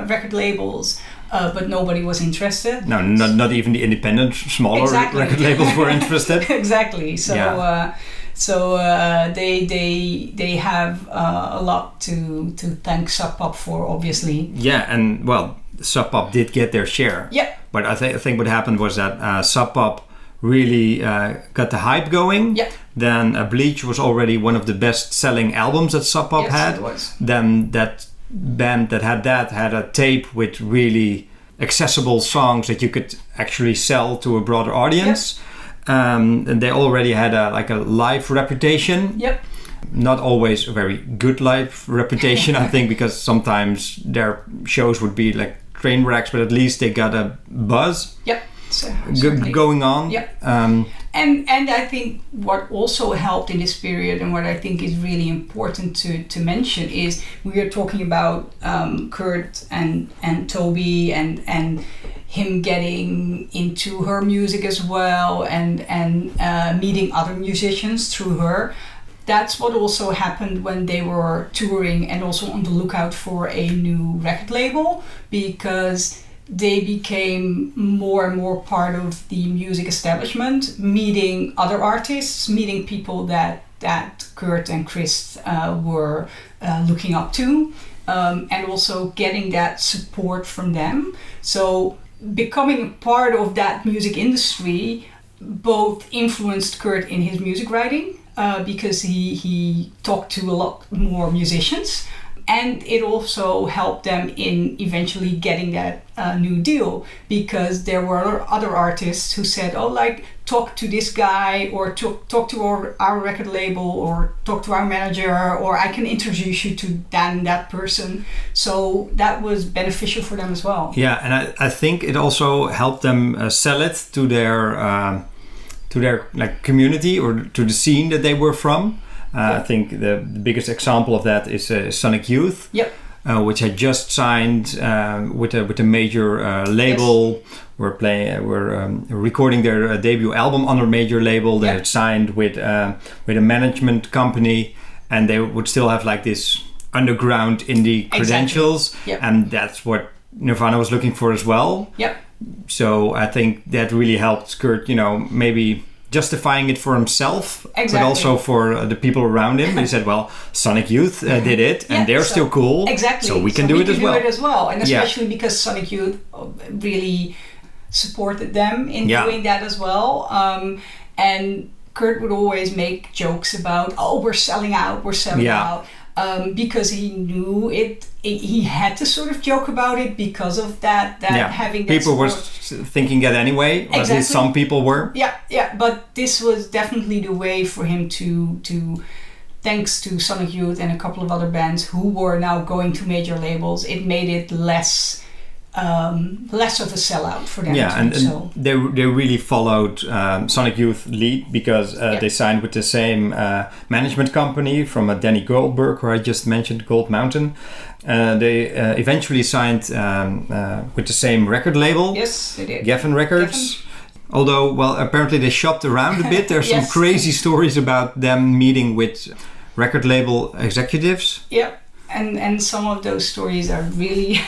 record labels, but nobody was interested. No, not even the independent, smaller record labels were interested. Exactly. So they have a lot to thank Sub Pop for, obviously. Yeah, and well, Sub Pop did get their share. Yeah. But I think what happened was that Sub Pop really got the hype going. Yeah. Then Bleach was already one of the best-selling albums that Sub Pop had. It was. Then that band that had a tape with really accessible songs that you could actually sell to a broader audience. And they already had a live reputation. Yep. Not always a very good live reputation, I think, because sometimes their shows would be like train wrecks, but at least they got a buzz. Yep. So, going on. Yep. And I think what also helped in this period, and what I think is really important to mention, is we are talking about Kurt and Toby and him getting into her music as well, and meeting other musicians through her. That's what also happened when they were touring and also on the lookout for a new record label, because they became more and more part of the music establishment, meeting other artists, meeting people that Kurt and Chris were looking up to, and also getting that support from them. So becoming a part of that music industry both influenced Kurt in his music writing, because he talked to a lot more musicians, and it also helped them in eventually getting that new deal, because there were other artists who said, talk to this guy, or talk to our record label, or talk to our manager, or I can introduce you to that person. So that was beneficial for them as well. Yeah, and I think it also helped them sell it to their community, or to the scene that they were from. I think the biggest example of that is Sonic Youth, which had just signed with a major label. Yes. We're recording their debut album on a major label. They had signed with a management company, and they would still have like this underground indie credentials, and that's what Nirvana was looking for as well. Yep. So I think that really helped Kurt, maybe justifying it for himself, but also for the people around him. He said, well, Sonic Youth did it, and they're still cool. Exactly. So we can do it as well. And especially because Sonic Youth really supported them in doing that as well. And Kurt would always make jokes about, we're selling out. Because he knew it. He had to sort of joke about it because of that having that people were thinking that anyway, or at least some people were. But this was definitely the way for him to thanks to Sonic Youth and a couple of other bands who were now going to major labels, it made it less of a sellout for them. And they really followed Sonic Youth lead, because they signed with the same management company from Danny Goldberg, who I just mentioned, Gold Mountain. They eventually signed with the same record label. Yes, they did. Geffen Records. Although, apparently they shopped around a bit. There's some crazy stories about them meeting with record label executives. Yep. And some of those stories are really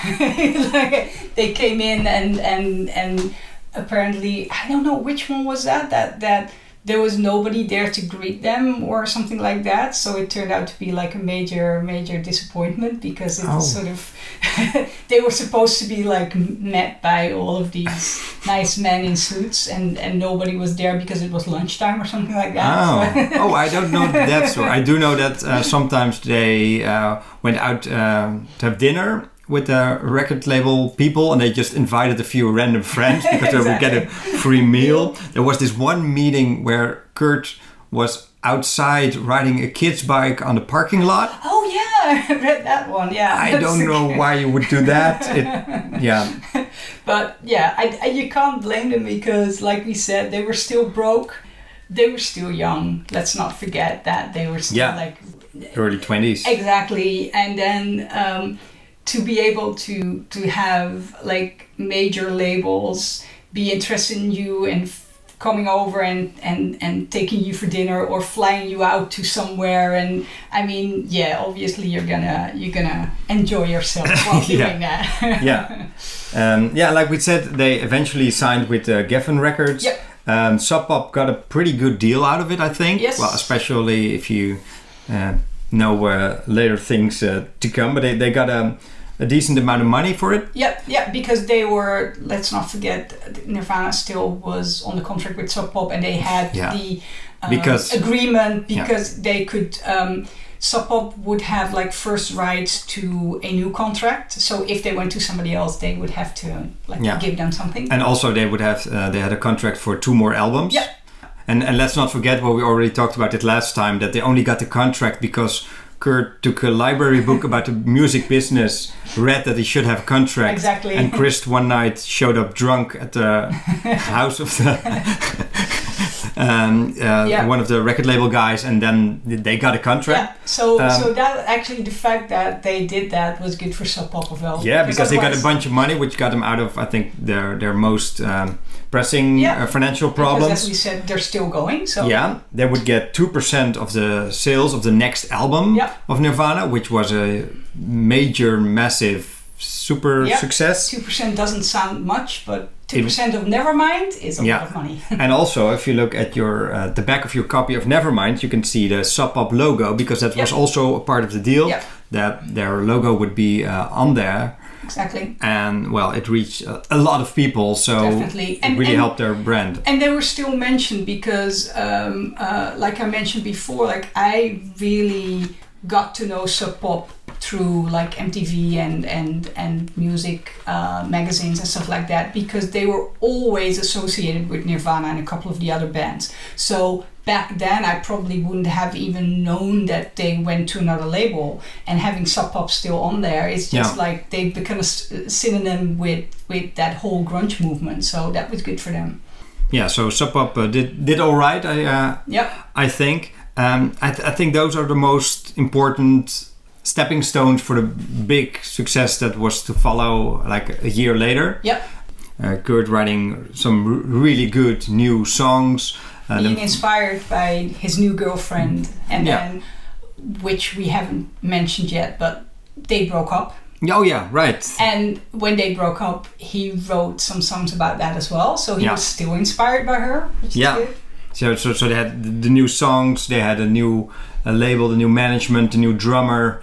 like they came in and apparently, I don't know which one was that there was nobody there to greet them or something like that. So it turned out to be like a major disappointment, because it was sort of they were supposed to be like met by all of these nice men in suits, and nobody was there because it was lunchtime or something like that. I don't know that story. I do know that sometimes they went out to have dinner with the record label people, and they just invited a few random friends because they would get a free meal. There was this one meeting where Kurt was outside riding a kid's bike on the parking lot. Oh yeah, I read that one. Yeah, I don't know why you would do that. But you can't blame them, because, like we said, they were still broke. They were still young. Let's not forget that they were still like early 20s. Exactly, and then. To be able to have like major labels be interested in you and coming over and taking you for dinner or flying you out to somewhere, and I mean, obviously you're gonna enjoy yourself while doing that. Like we said, they eventually signed with Geffen Records. Sub Pop got a pretty good deal out of it, I think. Yes. Well, especially if you know later things to come, but they got a decent amount of money for it. Because they were, let's not forget, Nirvana still was on the contract with Sub Pop, and they had the agreement, because they could Sub Pop would have like first rights to a new contract. So if they went to somebody else, they would have to give them something. And also they would have they had a contract for 2 more albums. Yeah. And let's not forget what we already talked about it last time, that they only got the contract because Kurt took a library book about the music business, read that he should have a contract. Exactly. And Chris one night showed up drunk at the house of the one of the record label guys, and then they got a contract. Yeah. So that actually, the fact that they did that was good for Sub Pop as well. Yeah, because they got a bunch of money, which got them out of, I think, their most pressing financial problems. Because as we said, they're still going. So yeah, they would get 2% of the sales of the next album of Nirvana, which was a major, massive, super success. 2% doesn't sound much, but 2% of Nevermind is a lot of money. And also, if you look at your the back of your copy of Nevermind, you can see the Sub Pop logo, because that was also a part of the deal, that their logo would be on there. Exactly. And well, it reached a lot of people, so definitely. It really helped their brand. And they were still mentioned because, like I mentioned before, like I really got to know Sub Pop through like MTV and music magazines and stuff like that, because they were always associated with Nirvana and a couple of the other bands. So back then I probably wouldn't have even known that they went to another label, and having Sub Pop still on there, it's just like they've become a synonym with that whole grunge movement. So that was good for them. Yeah, so Sub Pop did all right, I think. I think those are the most important stepping stones for the big success that was to follow like a year later. Kurt writing some really good new songs. Being inspired by his new girlfriend, and then, which we haven't mentioned yet, but they broke up. Oh yeah, right. And when they broke up, he wrote some songs about that as well. So he was still inspired by her, which is good. So they had the new songs, they had a new label, the new management, the new drummer.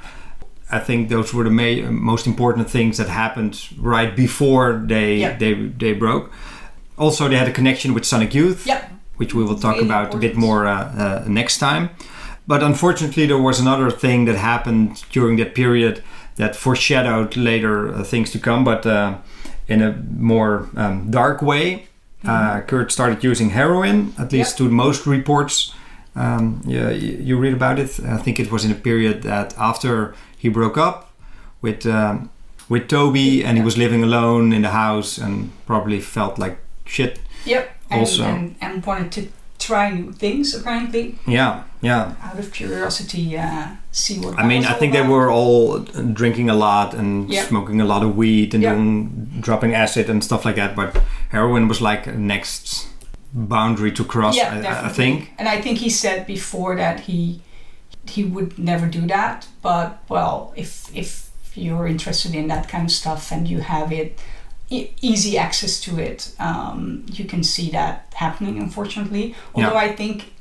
I think those were the most important things that happened right before they broke. Also, they had a connection with Sonic Youth, which we will talk about a bit more next time. But unfortunately, there was another thing that happened during that period that foreshadowed later things to come, but in a more dark way. Kurt started using heroin, at least to most reports. You read about it. I think it was in a period that after he broke up with Toby, and he was living alone in the house and probably felt like shit. And wanted to try new things, apparently. Out of curiosity, see what. I mean, I think they were all drinking a lot and smoking a lot of weed and dropping acid and stuff like that. But heroin was like a next boundary to cross. I think. And I think he said before that he would never do that. But well, if you're interested in that kind of stuff and you have it. Easy access to it, you can see that happening, unfortunately. Although I think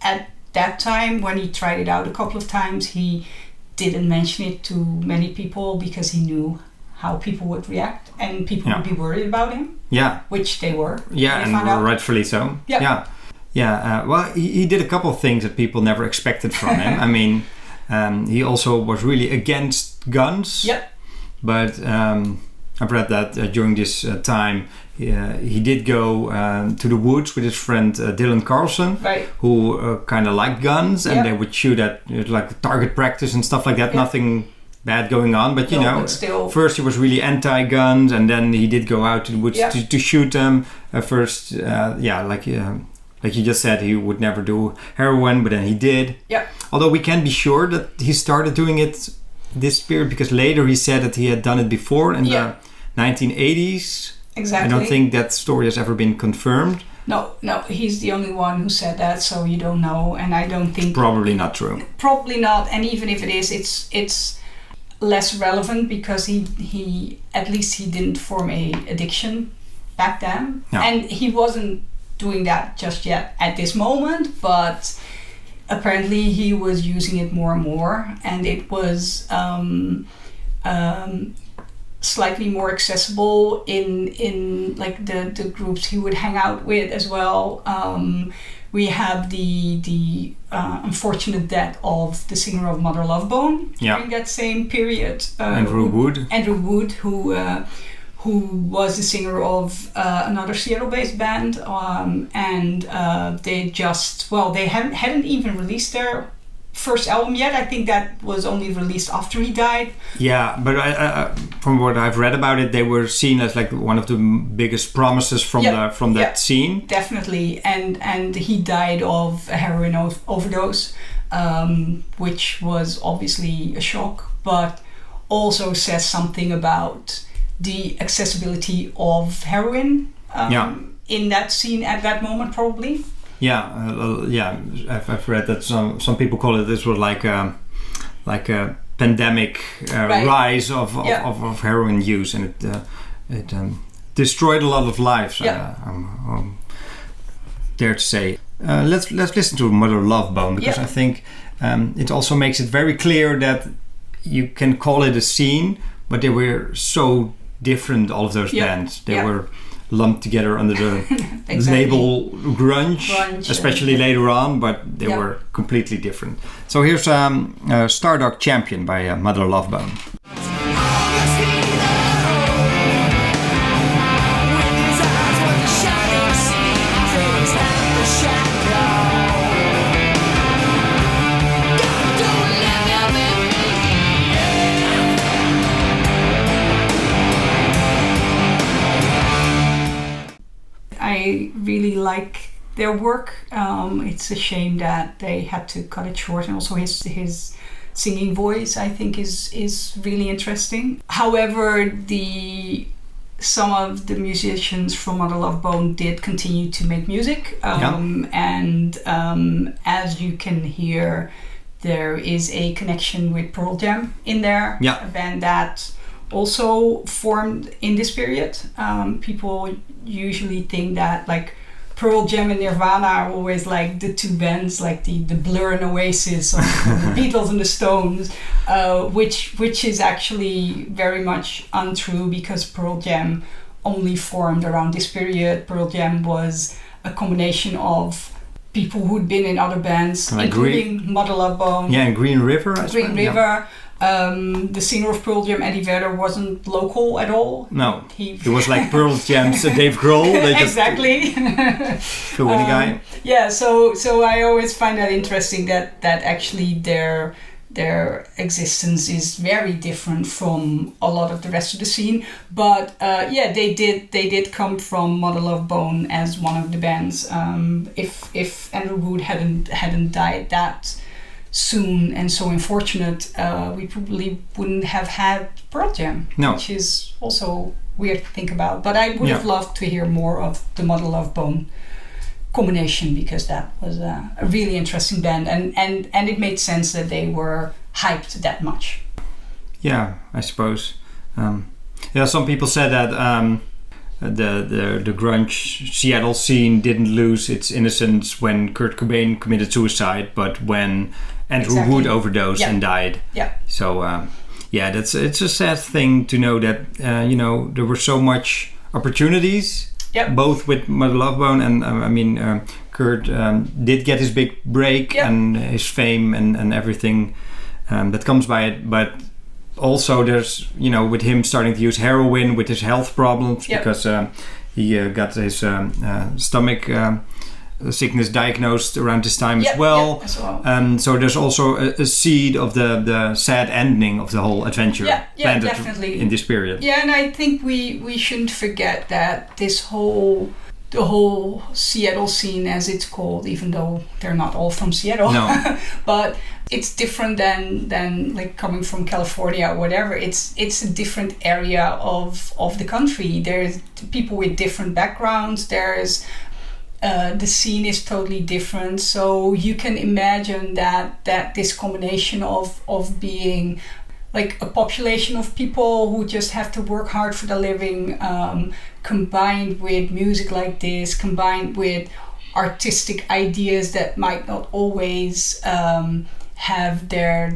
at that time, when he tried it out a couple of times, he didn't mention it to many people because he knew how people would react and people would be worried about him. Which they were. And rightfully so. Well, he did a couple of things that people never expected from him. I mean, he also was really against guns. But I've read that during this time he did go to the woods with his friend Dylan Carlson, who kind of liked guns, and they would shoot at like target practice and stuff like that. Nothing bad going on, but you know, but first he was really anti-guns, and then he did go out to the woods to shoot them. First, like you just said, he would never do heroin, but then he did. Although we can't be sure that he started doing it this period, because later he said that he had done it before in the 1980s. Exactly. I don't think that story has ever been confirmed. No, he's the only one who said that, so you don't know, and I don't think... Probably not true. Probably not, and even if it is, it's less relevant because he at least he didn't form a addiction back then. No. And he wasn't doing that just yet at this moment, but apparently he was using it more and more, and it was slightly more accessible in like the groups he would hang out with as well. we have the unfortunate death of the singer of Mother Love Bone during that same period. Andrew Wood, who was the singer of another Seattle-based band, and they hadn't even released their first album yet. I think that was only released after he died. Yeah, but I, from what I've read about it, they were seen as like one of the biggest promises from that scene. Definitely, and he died of a heroin overdose, which was obviously a shock, but also says something about the accessibility of heroin in that scene at that moment, probably. I've read that some people call it this was like a pandemic rise of heroin use, and it destroyed a lot of lives. I'm dare to say. Let's listen to Mother Love Bone, because I think it also makes it very clear that you can call it a scene, but they were so different. All of those bands, they were lumped together under the label grunge, especially later on, but they were completely different. So here's Stardog Champion by Mother Love Bone. I really like their work. It's a shame that they had to cut it short, and also his singing voice, I think, is really interesting. However, some of the musicians from Mother Love Bone did continue to make music, and as you can hear, there is a connection with Pearl Jam in there, a band that also formed in this period. People usually think that like Pearl Jam and Nirvana are always like the two bands, like the Blur and Oasis, or the Beatles and the Stones, which is actually very much untrue, because Pearl Jam only formed around this period. Pearl Jam was a combination of people who'd been in other bands, like including Mother Love Bone. Yeah, and Green River. River. The singer of Pearl Jam, Eddie Vedder, wasn't local at all. No, he was like Pearl Jam's Dave Grohl. They exactly. Flew in a guy. Yeah, so I always find that interesting that actually their existence is very different from a lot of the rest of the scene. But they did come from Mother Love Bone as one of the bands. If Andrew Wood hadn't died that soon and so unfortunate, we probably wouldn't have had Pearl Jam, which is also weird to think about. But I would have loved to hear more of the Mother Love Bone combination, because that was a really interesting band, and it made sense that they were hyped that much. Yeah, I suppose. Some people said that the grunge Seattle scene didn't lose its innocence when Kurt Cobain committed suicide, but when Andrew Wood overdosed and died. Yeah. So it's a sad thing to know that there were so much opportunities. Yep. Both with Mother Love Bone and Kurt did get his big break and his fame and everything that comes by it, but also there's with him starting to use heroin with his health problems because he got his stomach sickness diagnosed around this time as well. So there's also a seed of the sad ending of the whole adventure planted definitely in this period. Yeah, and I think we shouldn't forget that the whole Seattle scene, as it's called, even though they're not all from Seattle, but it's different than like coming from California or whatever. It's a different area of the country. There's people with different backgrounds. There's the scene is totally different, so you can imagine that this combination of being like a population of people who just have to work hard for the living, combined with music like this, combined with artistic ideas that might not always have their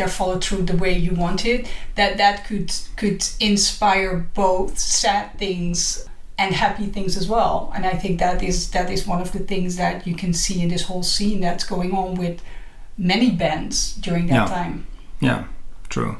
follow through the way you want it, that could inspire both sad things and happy things as well. And I think that is one of the things that you can see in this whole scene that's going on with many bands during that time. Yeah, true.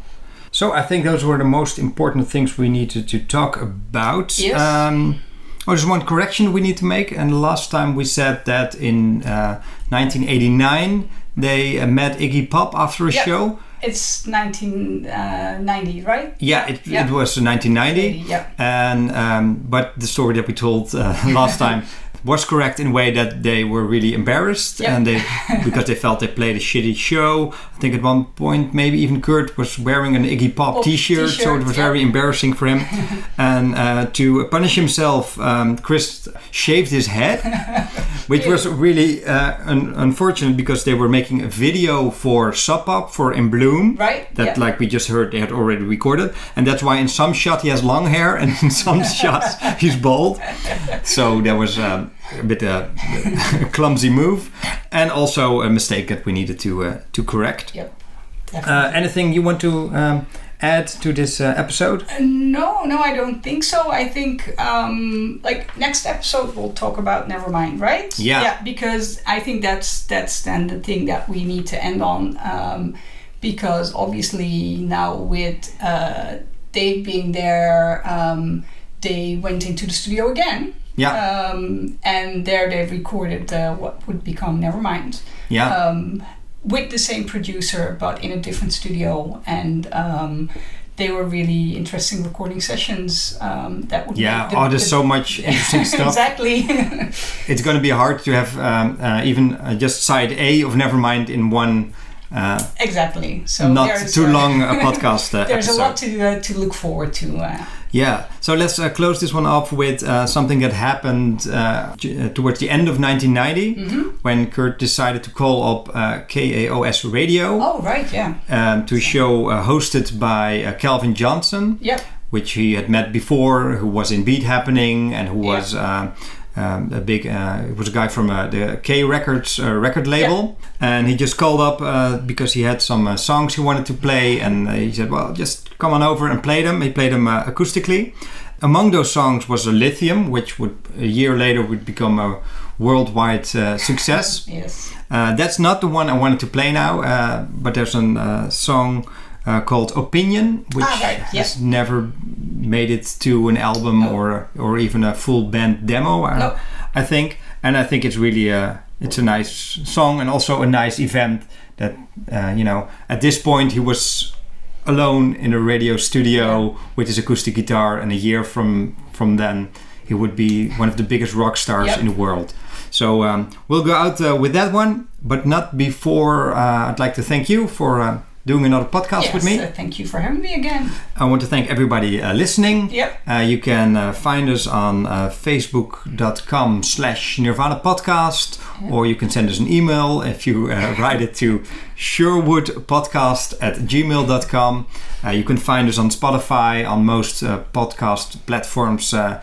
So I think those were the most important things we needed to talk about. Yes. There's one correction we need to make. And last time we said that in 1989 they met Iggy Pop after a show. It's 1990, right? Yeah, it was 1990. Yeah. And but the story that we told last time was correct in a way that they were really embarrassed and because they felt they played a shitty show. I think at one point maybe even Kurt was wearing an Iggy Pop t-shirt, so it was very embarrassing for him. And to punish himself, Chris shaved his head, which was really unfortunate because they were making a video for Sub Pop for In Bloom, right? That like we just heard they had already recorded, and that's why in some shot he has long hair and in some shots he's bald. So there was a bit a clumsy move and also a mistake that we needed to correct. Yep, definitely. Anything you want to add to this episode? No, I don't think so. I think like next episode we'll talk about Nevermind, right? Yeah, because I think that's then the thing that we need to end on, because obviously now with Dave being there, they went into the studio again. Yeah. And there they recorded what would become Nevermind. Yeah. With the same producer, but in a different studio, and they were really interesting recording sessions. That would there's so much interesting stuff. Exactly. It's going to be hard to have even just side A of Nevermind in one. Exactly. So not too long a podcast. There's episode. a lot to look forward to. Yeah. So let's close this one off with something that happened towards the end of 1990 when Kurt decided to call up KAOS Radio. Oh, right, yeah. To a show hosted by Calvin Johnson, which he had met before, who was in Beat Happening and who was it was a guy from the K Records record label, and he just called up because he had some songs he wanted to play, and he said, well, just come on over and play them. He played them acoustically. Among those songs was Lithium, which would a year later would become a worldwide success. Yes. That's not the one I wanted to play now, but there's a song called Opinion, which has never made it to an album or even a full band demo, I think. And I think it's really it's a nice song and also a nice event that at this point he was alone in a radio studio with his acoustic guitar, and a year from then he would be one of the biggest rock stars in the world. So we'll go out with that one, but not before I'd like to thank you for doing another podcast with me. Thank you for having me again. I want to thank everybody listening. Yep. You can find us on facebook.com/Nirvana Podcast, or you can send us an email if you write it to sherwoodpodcast@gmail.com. You can find us on Spotify, on most podcast platforms. So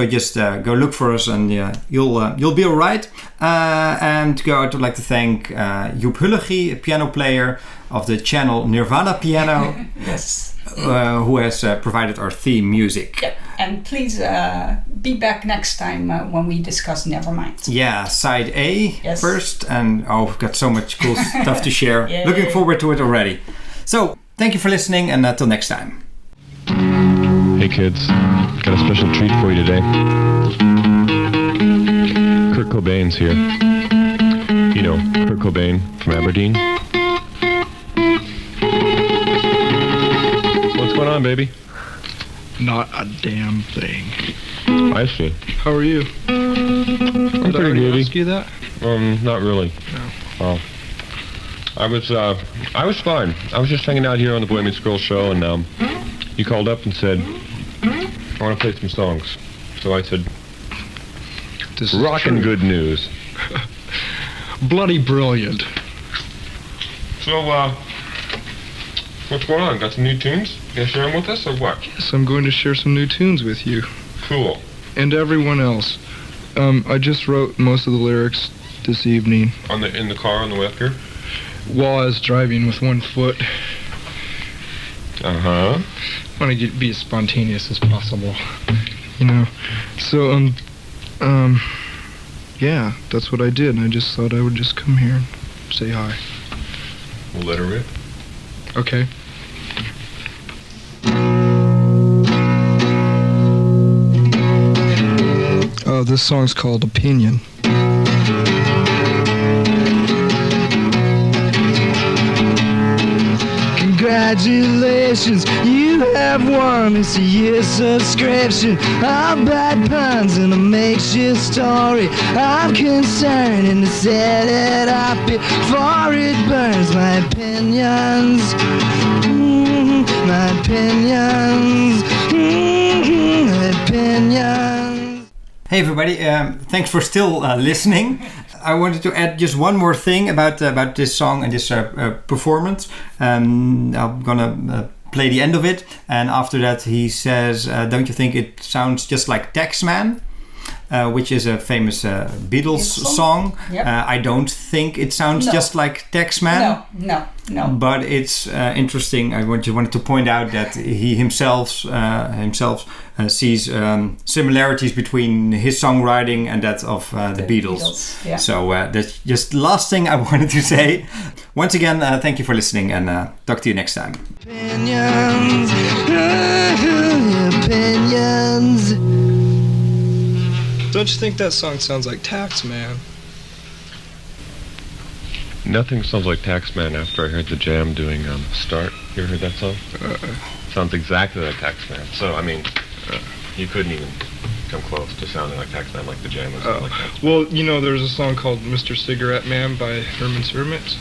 just go look for us and you'll be all right. And to go out, I'd like to thank Joep Hullegie, a piano player of the channel Nirvana Piano, yes, who has provided our theme music. Yep. And please be back next time when we discuss Nevermind. Yeah, side A first, and we've got so much cool stuff to share. Yay. Looking forward to it already. So thank you for listening, and until next time. Hey kids, got a special treat for you today. Kurt Cobain's here. You know, Kurt Cobain from Aberdeen. What's going on, baby? Not a damn thing. I see. How are you? I'm pretty good. Ask you that? Not really. No. Well, I was fine. I was just hanging out here on the Boy Meets Girl show, and you called up and said, I want to play some songs. So I said, this is rockin' good news. Bloody brilliant. So, what's going on? Got some new tunes? You gonna share them with us, or what? Yes, I'm going to share some new tunes with you. Cool. And everyone else. I just wrote most of the lyrics this evening. In the car on the way up here? While I was driving with one foot. Uh-huh. I want to be as spontaneous as possible. you know. So, yeah, that's what I did. And I just thought I would just come here and say hi. We'll let her rip. Okay. Oh, this song's called Opinion. Congratulations, you have won this year's subscription. I'll bite puns in a makeshift story. I'm concerned and to set it up before it burns. My opinions, my opinions, my opinions. Hey everybody, thanks for still listening. I wanted to add just one more thing about this song and this performance. I'm gonna play the end of it, and after that he says, don't you think it sounds just like Taxman? Which is a famous Beatles song. Yep. I don't think it sounds just like Taxman. No. But it's interesting. I wanted to point out that he himself sees similarities between his songwriting and that of the Beatles. Yeah. So that's just the last thing I wanted to say. Once again, thank you for listening, and talk to you next time. Opinions, opinions. Don't you think that song sounds like Taxman? Nothing sounds like Taxman after I heard the Jam doing Start. You ever heard that song? Sounds exactly like Taxman. So, I mean, you couldn't even come close to sounding like Taxman, like the Jam or something like that. Well, you know, there's a song called Mr. Cigarette Man by Herman's Hermits.